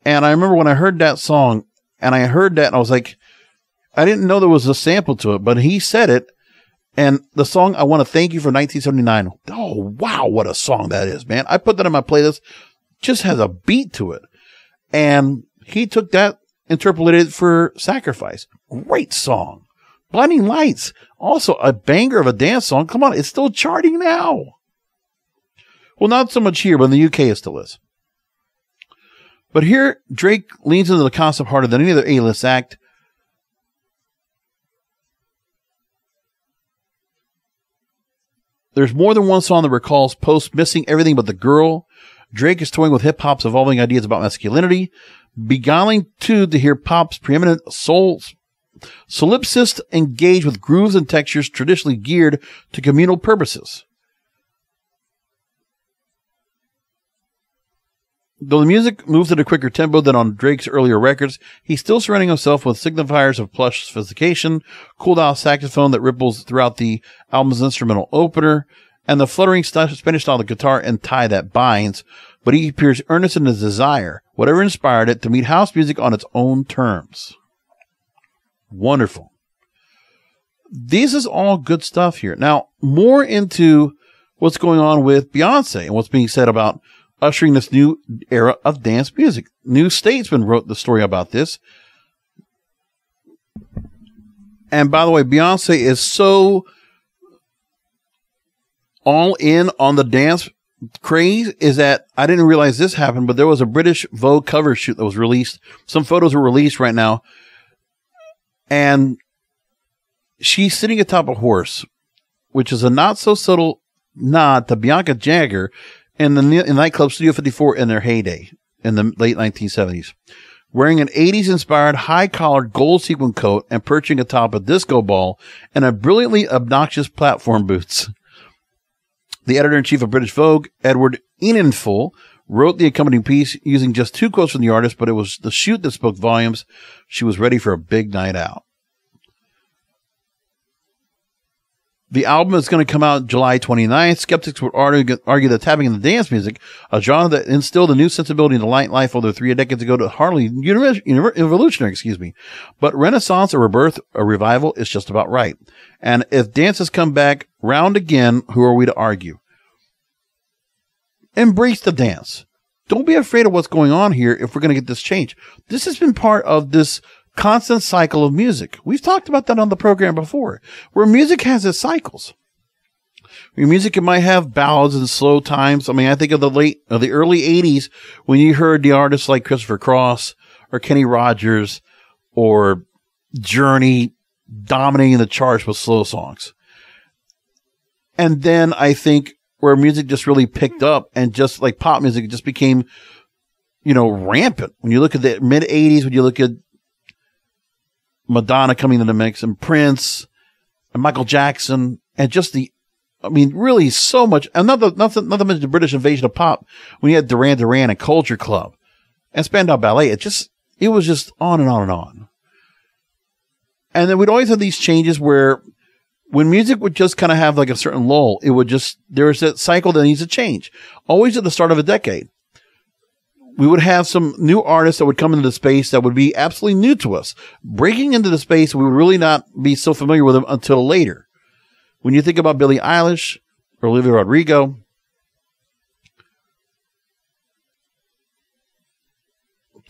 Speaker 2: and I remember when I heard that song, and I heard that, and I was like, I didn't know there was a sample to it, but he said it. And the song, I Want to Thank You for 1979. Oh, wow, what a song that is, man. I put that in my playlist. Just has a beat to it. And he took that, interpolated it for Sacrifice. Great song. Blinding Lights. Also a banger of a dance song. Come on, it's still charting now. Well, not so much here, but in the UK it still is. But here, Drake leans into the concept harder than any other A-list act. There's more than one song that recalls Post missing everything but the girl, Drake is toying with hip-hop's evolving ideas about masculinity, beguiling to hear pop's preeminent solipsist engage with grooves and textures traditionally geared to communal purposes. Though the music moves at a quicker tempo than on Drake's earlier records, he's still surrounding himself with signifiers of plush sophistication, cooled-out saxophone that ripples throughout the album's instrumental opener, and the fluttering Spanish-style guitar and tie that binds, but he appears earnest in his desire, whatever inspired it, to meet house music on its own terms. Wonderful. This is all good stuff here. Now, more into what's going on with Beyonce and what's being said about ushering this new era of dance music. New Statesman wrote the story about this. And by the way, Beyonce is so all in on the dance craze is that I didn't realize this happened, but there was a British Vogue cover shoot that was released. Some photos were released right now. And she's sitting atop a horse, which is a not so subtle nod to Bianca Jagger in the nightclub Studio 54 in their heyday in the late 1970s, wearing an 80s inspired high collared gold sequin coat and perching atop a disco ball and a brilliantly obnoxious platform boots. The editor-in-chief of British Vogue, Edward Enenful, wrote the accompanying piece using just 2 quotes from the artist, but it was the shoot that spoke volumes. She was ready for a big night out. The album is going to come out July 29th. Skeptics would argue that tapping into dance music, a genre that instilled a new sensibility into nightlife over 3 decades ago, to hardly evolutionary, But Renaissance, a rebirth, a revival is just about right. And if dance has come back round again, who are we to argue? Embrace the dance. Don't be afraid of what's going on here if we're going to get this change. This has been part of this constant cycle of music. We've talked about that on the program before, where music has its cycles. Your music, it might have ballads and slow times. I mean, I think of the early 80s when you heard the artists like Christopher Cross or Kenny Rogers or Journey dominating the charts with slow songs. And then I think where music just really picked up and just like pop music, it just became, rampant. When you look at the mid 80s, when you look at Madonna coming into the mix and Prince and Michael Jackson and just really so much. And not to mention the British invasion of pop when you had Duran Duran and Culture Club and Spandau Ballet. It was just on and on and on. And then we'd always have these changes where when music would just kind of have like a certain lull, there's that cycle that needs to change. Always at the start of a decade, we would have some new artists that would come into the space that would be absolutely new to us. Breaking into the space, we would really not be so familiar with them until later. When you think about Billie Eilish or Olivia Rodrigo,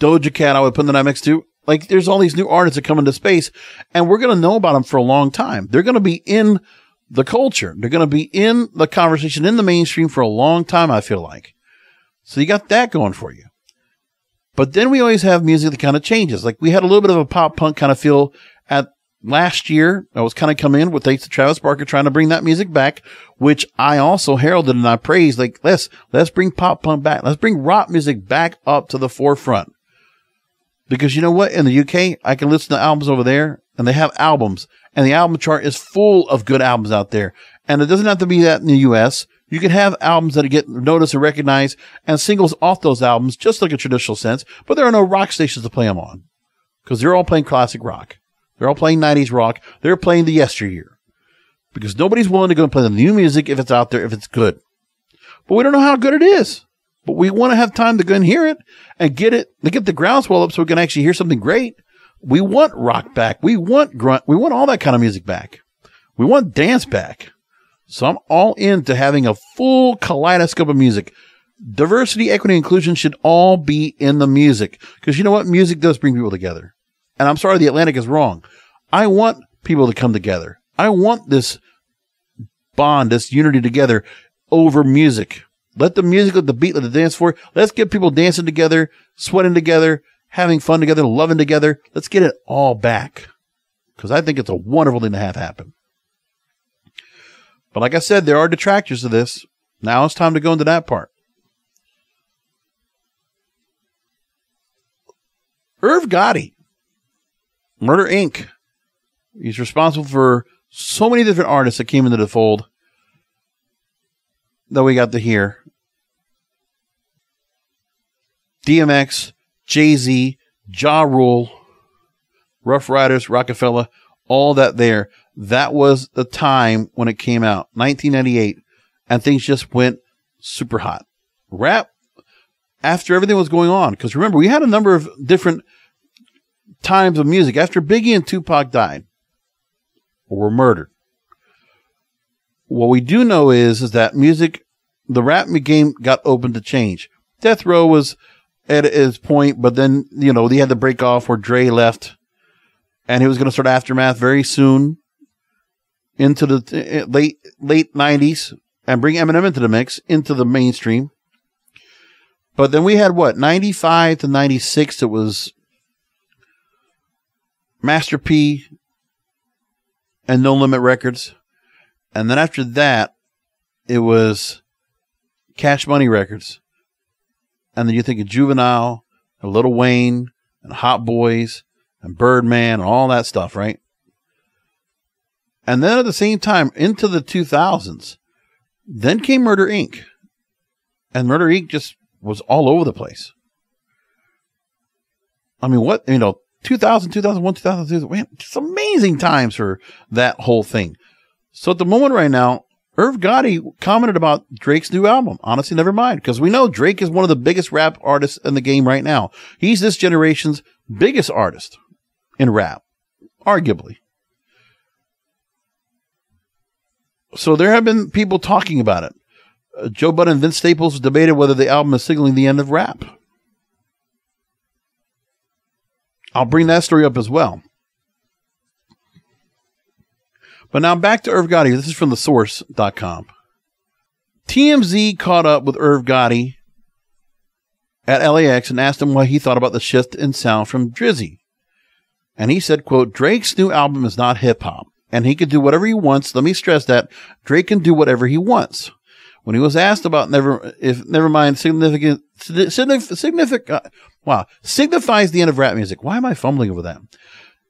Speaker 2: Doja Cat, I would put in that mix too. Like, there's all these new artists that come into space, and we're going to know about them for a long time. They're going to be in the culture. They're going to be in the conversation, in the mainstream for a long time, I feel like. So you got that going for you. But then we always have music that kind of changes. Like, we had a little bit of a pop punk kind of feel at last year. I was kind of coming in with thanks to Travis Barker trying to bring that music back, which I also heralded and I praised. Like, let's bring pop punk back. Let's bring rock music back up to the forefront. Because you know what? In the UK, I can listen to albums over there, and they have albums, and the album chart is full of good albums out there. And it doesn't have to be that in the US. You can have albums that get noticed and recognized and singles off those albums, just like a traditional sense, but there are no rock stations to play them on because they're all playing classic rock. They're all playing 90s rock. They're playing the yesteryear because nobody's willing to go and play the new music if it's out there, if it's good. But we don't know how good it is. But we want to have time to go and hear it and get the groundswell up so we can actually hear something great. We want rock back. We want grunt. We want all that kind of music back. We want dance back. So I'm all into having a full kaleidoscope of music. Diversity, equity, inclusion should all be in the music. Because you know what? Music does bring people together. And I'm sorry the Atlantic is wrong. I want people to come together. I want this bond, this unity together over music. Let the music, let the beat, let the dance for it. Let's get people dancing together, sweating together, having fun together, loving together. Let's get it all back. Because I think it's a wonderful thing to have happen. But like I said, there are detractors to this. Now it's time to go into that part. Irv Gotti, Murder Inc. He's responsible for so many different artists that came into the fold that we got to hear. DMX, Jay-Z, Ja Rule, Rough Riders, Rockefeller, all that there. That was the time when it came out, 1998, and things just went super hot. Rap, after everything was going on, because remember, we had a number of different times of music. After Biggie and Tupac died, or were murdered, what we do know is that music, the rap game got open to change. Death Row was at his point, but then, you know, they had the break off where Dre left, and he was going to start Aftermath very soon into the late 90s and bring Eminem into the mix, into the mainstream. But then we had, 95 to 96, it was Master P and No Limit Records. And then after that, it was Cash Money Records. And then you think of Juvenile, and Lil Wayne, and Hot Boys, and Birdman, and all that stuff, right? And then at the same time, into the 2000s, then came Murder Inc. And Murder Inc. just was all over the place. I mean, 2000, 2001, 2002, man, just amazing times for that whole thing. So at the moment right now, Irv Gotti commented about Drake's new album, Honestly Nevermind, because we know Drake is one of the biggest rap artists in the game right now. He's this generation's biggest artist in rap, arguably. So there have been people talking about it. Joe Budden and Vince Staples debated whether the album is signaling the end of rap. I'll bring that story up as well. But now back to Irv Gotti. This is from thesource.com. TMZ caught up with Irv Gotti at LAX and asked him what he thought about the shift in sound from Drizzy. And he said, quote, Drake's new album is not hip-hop, and he can do whatever he wants. Let me stress that. Drake can do whatever he wants. When he was asked about Nevermind signifies the end of rap music. Why am I fumbling over that?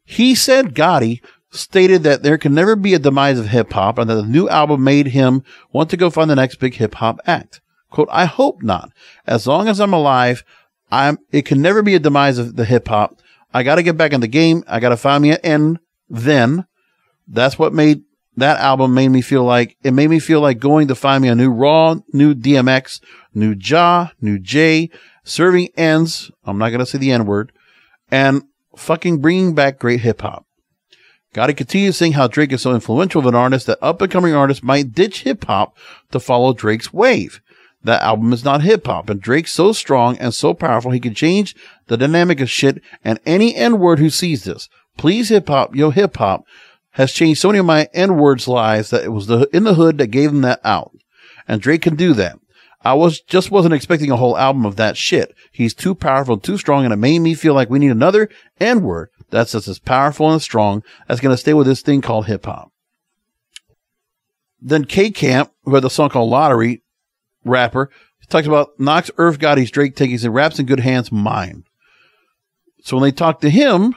Speaker 2: He said Gotti stated that there can never be a demise of hip-hop and that the new album made him want to go find the next big hip-hop act. Quote, I hope not. As long as I'm alive, it can never be a demise of the hip-hop. I got to get back in the game. I got to find me an end then. That's what made that album made me feel like going to find me a new Raw, new DMX, new Ja, new Jay, serving ends. I'm not going to say the N-word, and fucking bringing back great hip hop. Gotti continues saying how Drake is so influential of an artist that up and coming artists might ditch hip hop to follow Drake's wave. That album is not hip hop, and Drake's so strong and so powerful he can change the dynamic of shit, and any N-word who sees this. Please hip hop, yo hip hop has changed so many of my N-words lies that it was in the hood that gave him that out. And Drake can do that. I wasn't expecting a whole album of that shit. He's too powerful and too strong, and it made me feel like we need another N-word that's just as powerful and strong that's going to stay with this thing called hip-hop. Then K-Camp, who had the song called Lottery, rapper, talks about knocks Irv Gotti's Drake taking his raps in good hands, mine. So when they talk to him,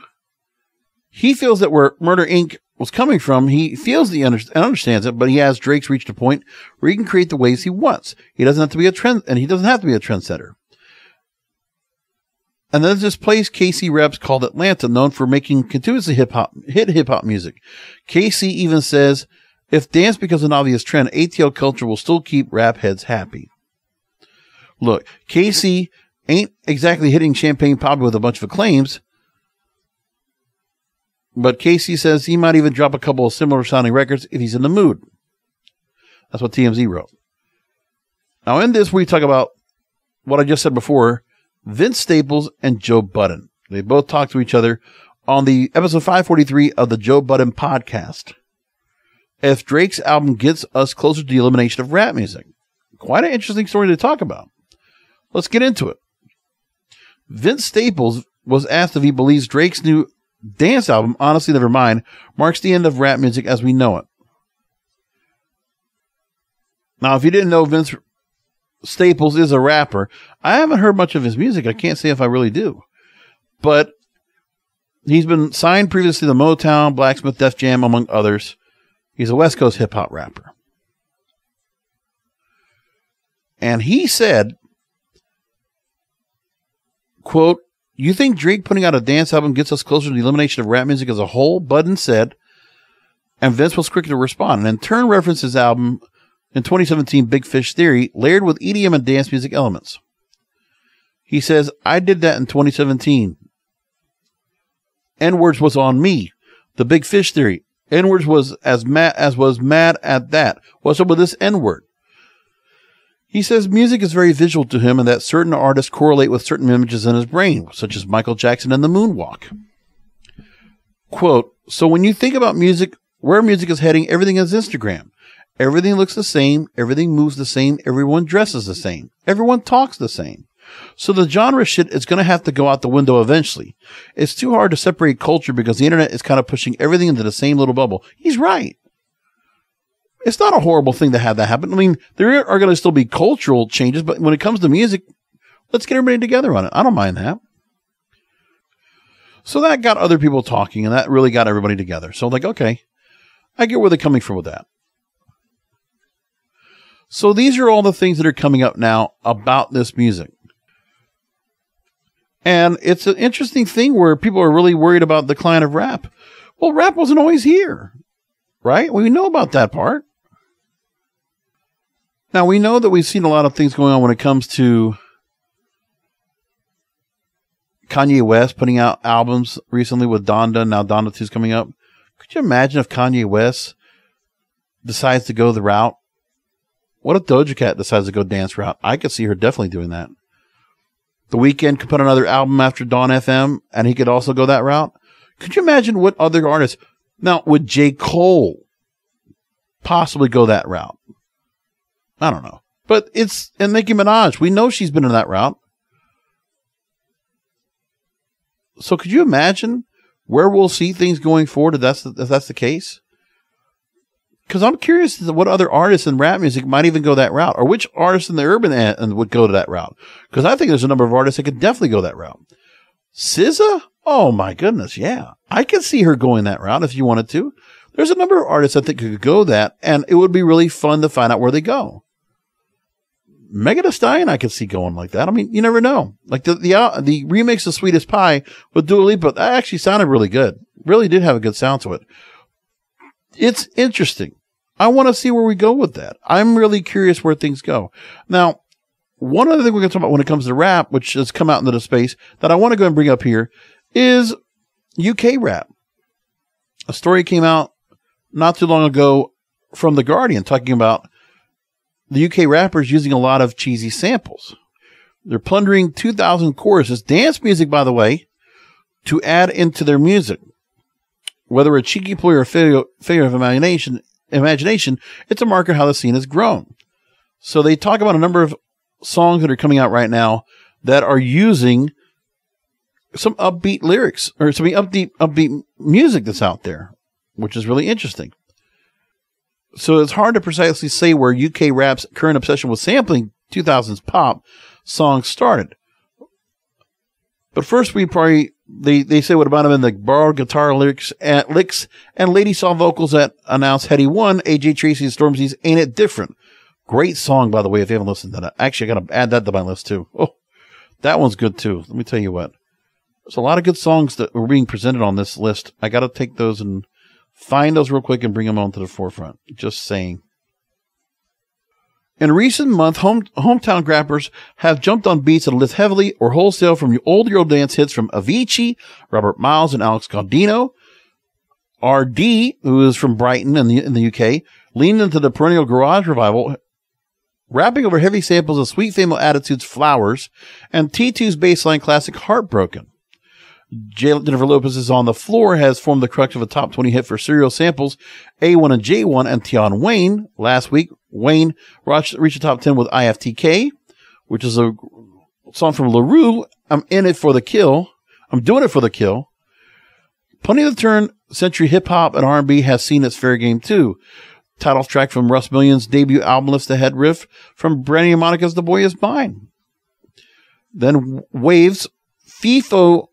Speaker 2: he feels that where Murder Inc. was coming from, he feels and understands it, but he has Drake's reached a point where he can create the waves he wants. He doesn't have to be a trend, and he doesn't have to be a trendsetter. And then there's this place KC reps called Atlanta, known for making continuously hip hop music. KC even says, if dance becomes an obvious trend, ATL culture will still keep rap heads happy. Look, KC ain't exactly hitting Champagne Poppy with a bunch of acclaims, but KC says he might even drop a couple of similar sounding records if he's in the mood. That's what TMZ wrote. Now in this, we talk about what I just said before, Vince Staples and Joe Budden. They both talked to each other on the episode 543 of the Joe Budden podcast. If Drake's album gets us closer to the elimination of rap music. Quite an interesting story to talk about. Let's get into it. Vince Staples was asked if he believes Drake's new dance album, Honestly Nevermind, marks the end of rap music as we know it. Now, if you didn't know, Vince Staples is a rapper. I haven't heard much of his music. I can't say if I really do. But He's been signed previously to Motown, Blacksmith, Def Jam, among others. He's a West Coast hip-hop rapper. And he said, quote, "You think Drake putting out a dance album gets us closer to the elimination of rap music as a whole?" Budden said, and Vince was quick to respond, and in turn referenced his album in 2017, Big Fish Theory, layered with EDM and dance music elements. He says, "I did that in 2017. N-Words was on me. The Big Fish Theory. N-Words was mad at that. What's up with this N-word?" He says music is very visual to him and that certain artists correlate with certain images in his brain, such as Michael Jackson and the moonwalk. Quote, "So when you think about music, where music is heading, everything is Instagram. Everything looks the same. Everything moves the same. Everyone dresses the same. Everyone talks the same. So the genre shit is going to have to go out the window eventually. It's too hard to separate culture because the internet is kind of pushing everything into the same little bubble." He's right. It's not a horrible thing to have that happen. I mean, there are going to still be cultural changes, but when it comes to music, let's get everybody together on it. I don't mind that. So that got other people talking, and that really got everybody together. So like, okay, I get where they're coming from with that. So these are all the things that are coming up now about this music. And it's an interesting thing where people are really worried about the decline of rap. Well, rap wasn't always here, right? We know about that part. Now, we know that we've seen a lot of things going on when it comes to Kanye West putting out albums recently with Donda. Now Donda 2 is coming up. Could you imagine if Kanye West decides to go the route? What if Doja Cat decides to go dance route? I could see her definitely doing that. The Weeknd could put another album after Dawn FM, and he could also go that route. Could you imagine what other artists? Now, would J. Cole possibly go that route? I don't know. But and Nicki Minaj, we know she's been in that route. So could you imagine where we'll see things going forward if that's the case? Because I'm curious as to what other artists in rap music might even go that route, or which artists in the urban end would go to that route. Because I think there's a number of artists that could definitely go that route. SZA? Oh my goodness, yeah. I could see her going that route if you wanted to. There's a number of artists I think could go that, and it would be really fun to find out where they go. Megan Thee Stallion, I could see going like that. I mean, you never know. Like the remix of Sweetest Pie with Dua Lipa, that actually sounded really good. Really did have a good sound to it. It's interesting. I want to see where we go with that. I'm really curious where things go. Now, one other thing we're going to talk about when it comes to rap, which has come out into the space that I want to go and bring up here, is UK rap. A story came out not too long ago from The Guardian talking about the UK rappers using a lot of cheesy samples. They're plundering 2,000 choruses, dance music, by the way, to add into their music. Whether a cheeky ploy or a failure of imagination, it's a marker how the scene has grown. So they talk about a number of songs that are coming out right now that are using some upbeat lyrics or some upbeat music that's out there, which is really interesting. So it's hard to precisely say where UK rap's current obsession with sampling 2000s pop songs started. But first, they say what about him in the borrowed guitar licks and Lady Saw vocals that announced Heady 1, AJ Tracey and Stormzy's Ain't It Different. Great song, by the way, if you haven't listened to that. Actually, I got to add that to my list, too. Oh, that one's good, too. Let me tell you what. There's a lot of good songs that were being presented on this list. I got to take those and find those real quick and bring them onto the forefront. Just saying. In recent months, hometown rappers have jumped on beats that lift heavily or wholesale from old Eurodance hits from Avicii, Robert Miles, and Alex Gaudino. RD, who is from Brighton in the UK, leaned into the perennial garage revival, rapping over heavy samples of Sweet Female Attitude's Flowers and T2's bassline classic Heartbroken. Jennifer Lopez's On the Floor has formed the crux of a top 20 hit for serial samples A1 and J1, and Tion Wayne. Last week, Wayne reached the top 10 with IFTK, which is a song from LaRue. I'm in it for the kill. I'm doing it for the kill. Plenty of the turn century hip hop and R&B has seen its fair game too. Title track from Russ Million's debut album lifts the head riff from Brandy and Monica's The Boy Is Mine. Then Waves' FIFO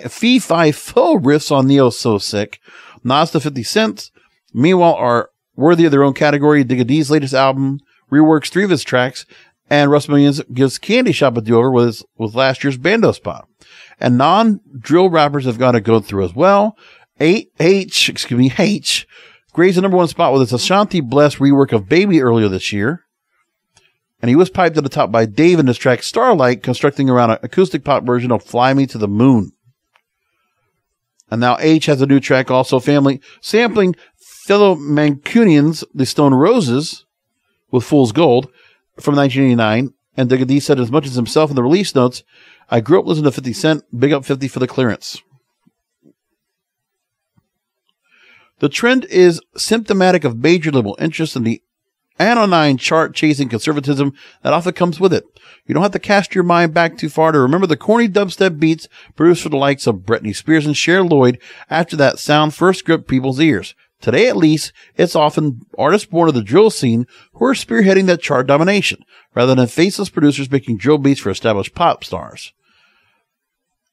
Speaker 2: fee-fi-fo riffs on Neo's So Sick, nods to 50 Cent, meanwhile are worthy of their own category. Digga D's latest album reworks 3 of his tracks, and Russ Millions gives Candy Shop a do-over with last year's Bando spot. And non-drill rappers have got to go through as well. H grades the number 1 spot with his Ashanti Bless rework of Baby earlier this year. And he was piped to the top by Dave in his track Starlight, constructing around an acoustic pop version of Fly Me to the Moon. And now H has a new track also sampling fellow Mancunians, the Stone Roses, with Fool's Gold from 1989. And Digga D said as much as himself in the release notes, I grew up listening to 50 Cent, big up 50 for the clearance. The trend is symptomatic of major liberal interest in the anodyne chart-chasing conservatism that often comes with it. You don't have to cast your mind back too far to remember the corny dubstep beats produced for the likes of Britney Spears and Cher Lloyd after that sound first gripped people's ears. Today, at least, it's often artists born of the drill scene who are spearheading that chart domination, rather than faceless producers making drill beats for established pop stars.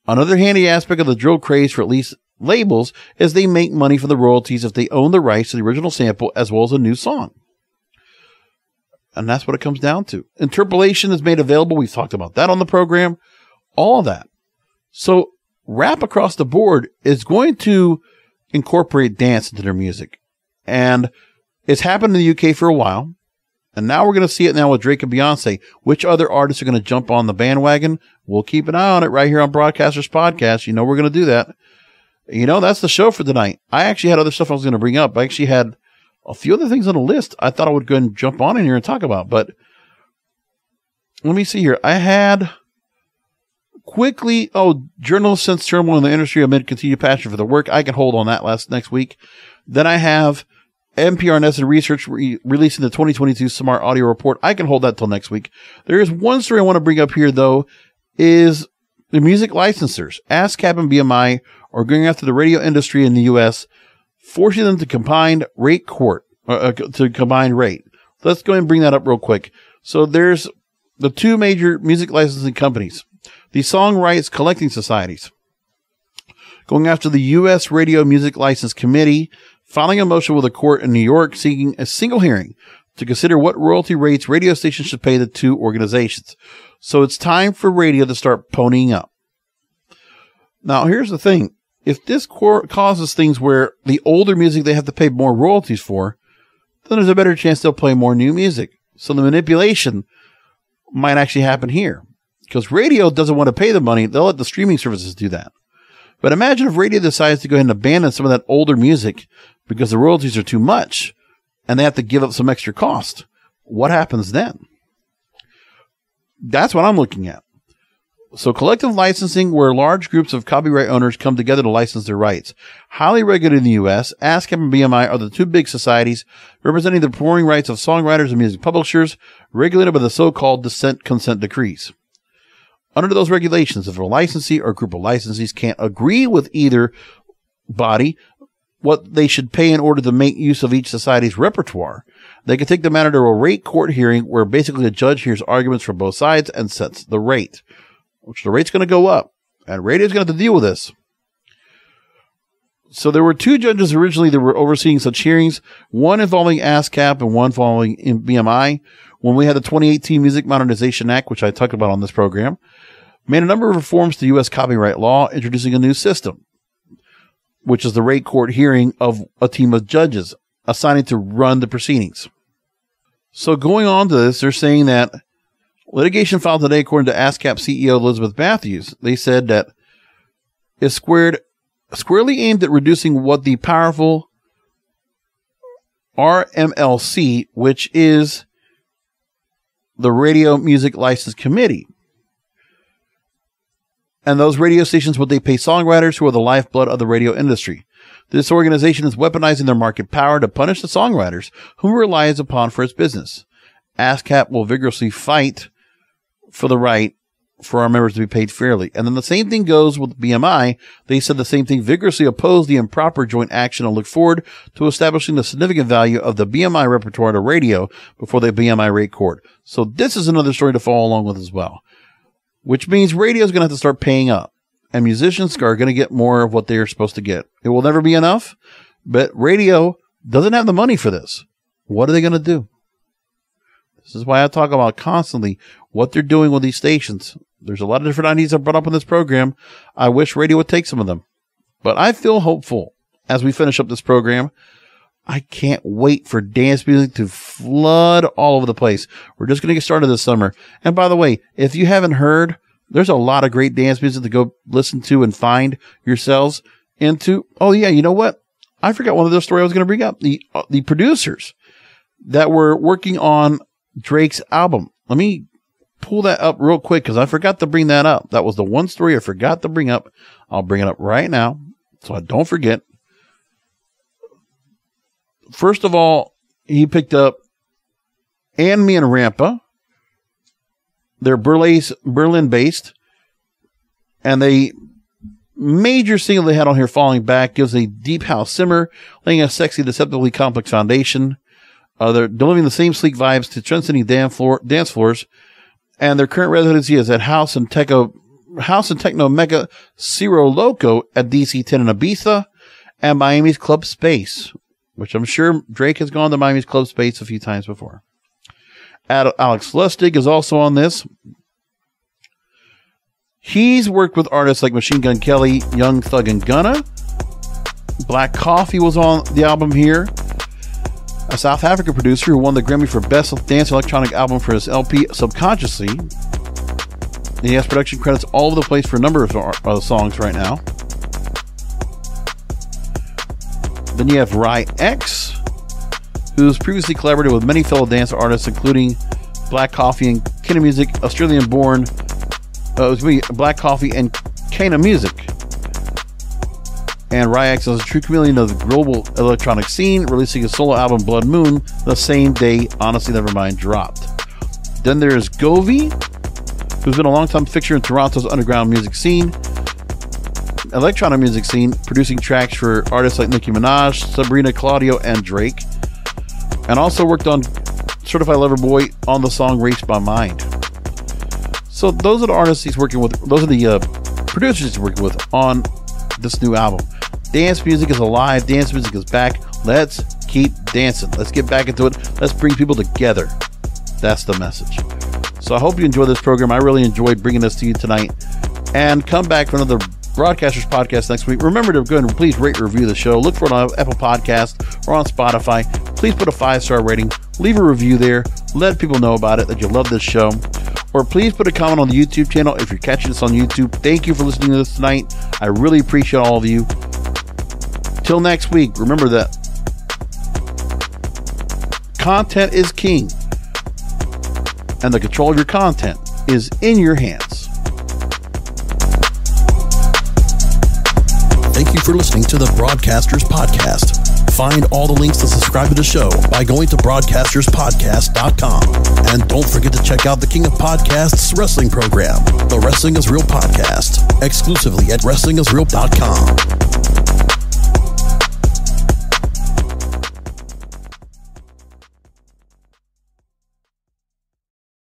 Speaker 2: Another handy aspect of the drill craze for at least labels is they make money from the royalties if they own the rights to the original sample as well as a new song. And that's what it comes down to. Interpolation is made available. We've talked about that on the program. All of that. So rap across the board is going to incorporate dance into their music. And it's happened in the UK for a while. And now we're going to see it now with Drake and Beyonce. Which other artists are going to jump on the bandwagon? We'll keep an eye on it right here on Broadcasters Podcast. You know we're going to do that. You know, that's the show for tonight. I actually had other stuff I was going to bring up. I actually had a few other things on the list I thought I would go ahead and jump on in here and talk about. But let me see here. I had quickly, journalists sense turmoil in the industry amid continued passion for the work. I can hold on that next week. Then I have NPR Nested Research releasing the 2022 Smart Audio Report. I can hold that till next week. There is one story I want to bring up here, though, is the music licensors. ASCAP and BMI are going after the radio industry in the U.S., forcing them to combined rate. Let's go ahead and bring that up real quick. So there's the 2 major music licensing companies, the song rights collecting societies, going after the U.S. Radio Music License Committee, filing a motion with a court in New York seeking a single hearing to consider what royalty rates radio stations should pay the 2 organizations. So it's time for radio to start ponying up. Now, here's the thing. If this causes things where the older music they have to pay more royalties for, then there's a better chance they'll play more new music. So the manipulation might actually happen here. Because radio doesn't want to pay the money. They'll let the streaming services do that. But imagine if radio decides to go ahead and abandon some of that older music because the royalties are too much and they have to give up some extra cost. What happens then? That's what I'm looking at. So collective licensing, where large groups of copyright owners come together to license their rights. Highly regulated in the U.S., ASCAP and BMI are the 2 big societies representing the performing rights of songwriters and music publishers, regulated by the so-called consent decrees. Under those regulations, if a licensee or group of licensees can't agree with either body what they should pay in order to make use of each society's repertoire, they can take the matter to a rate court hearing where basically a judge hears arguments from both sides and sets the rate. Which the rate's going to go up, and radio's going to have to deal with this. So there were 2 judges originally that were overseeing such hearings, one involving ASCAP and one involving BMI. When we had the 2018 Music Modernization Act, which I talked about on this program, made a number of reforms to U.S. copyright law, introducing a new system, which is the rate court hearing of a team of judges assigned to run the proceedings. So going on to this, they're saying that litigation filed today, according to ASCAP CEO Elizabeth Matthews, they said that is squarely aimed at reducing what the powerful RMLC, which is the Radio Music License Committee. And those radio stations, what they pay songwriters who are the lifeblood of the radio industry. This organization is weaponizing their market power to punish the songwriters whom it relies upon for its business. ASCAP will vigorously fight for the right for our members to be paid fairly. And then the same thing goes with BMI. They said the same thing, vigorously oppose the improper joint action and look forward to establishing the significant value of the BMI repertoire to radio before the BMI rate court. So this is another story to follow along with as well, which means radio is going to have to start paying up. and musicians are going to get more of what they are supposed to get. It will never be enough, but radio doesn't have the money for this. What are they going to do? This is why I talk about constantly what they're doing with these stations. There's a lot of different ideas I brought up in this program. I wish radio would take some of them, but I feel hopeful as we finish up this program. I can't wait for dance music to flood all over the place. We're just going to get started this summer. And by the way, if you haven't heard, there's a lot of great dance music to go listen to and find yourselves into. Oh yeah, you know what? I forgot one of the story I was going to bring up. The producers that were working on Drake's album. Let me pull that up real quick because I forgot to bring that up. That was the one story I forgot to bring up. I'll bring it up right now so I don't forget. First of all, he picked up And Me and Rampa. They're Berlin-based. And they major single they had on here, Falling Back, gives a deep house simmer, laying a sexy, deceptively complex foundation. They're delivering the same sleek vibes to transcending dance floors. And their current residency is at House and Techno Mecca Ciro Loco at DC-10 in Ibiza and Miami's Club Space, which I'm sure Drake has gone to Miami's Club Space a few times before. Alex Lustig is also on this. He's worked with artists like Machine Gun Kelly, Young Thug and Gunna. Black Coffee was on the album here. A South African producer who won the Grammy for Best Dance Electronic Album for his LP Subconsciously. He has production credits all over the place for a number of songs right now. Then you have Rai X, who's previously collaborated with many fellow dance artists, including Black Coffee and Kina Music, Australian-born Black Coffee and Kina Music. And Rai X is a true chameleon of the global electronic scene, releasing his solo album Blood Moon the same day Honestly Nevermind dropped. Then there's Govey, who's been a long-time fixture in Toronto's underground music scene, electronic music scene, producing tracks for artists like Nicki Minaj, Sabrina Claudio, and Drake, and also worked on Certified Lover Boy on the song Race by Mind. So those are the artists he's working with. Those are the producers he's working with on this new album. Dance music is alive. Dance music is back. Let's keep dancing. Let's get back into it. Let's bring people together. That's the message. So I hope you enjoy this program. I really enjoyed bringing this to you tonight. And come back for another Broadcasters podcast next week. Remember to go ahead and please rate and review the show. Look for it on Apple Podcast or on Spotify. Please put a 5-star rating. Leave a review there. Let people know about it, that you love this show. Or please put a comment on the YouTube channel if you're catching this on YouTube. Thank you for listening to this tonight. I really appreciate all of you. Till next week, remember that content is king, and the control of your content is in your hands.
Speaker 1: Thank you for listening to the Broadcasters Podcast. Find all the links to subscribe to the show by going to broadcasterspodcast.com. And don't forget to check out the King of Podcasts wrestling program, the Wrestling is Real podcast, exclusively at wrestlingisreal.com.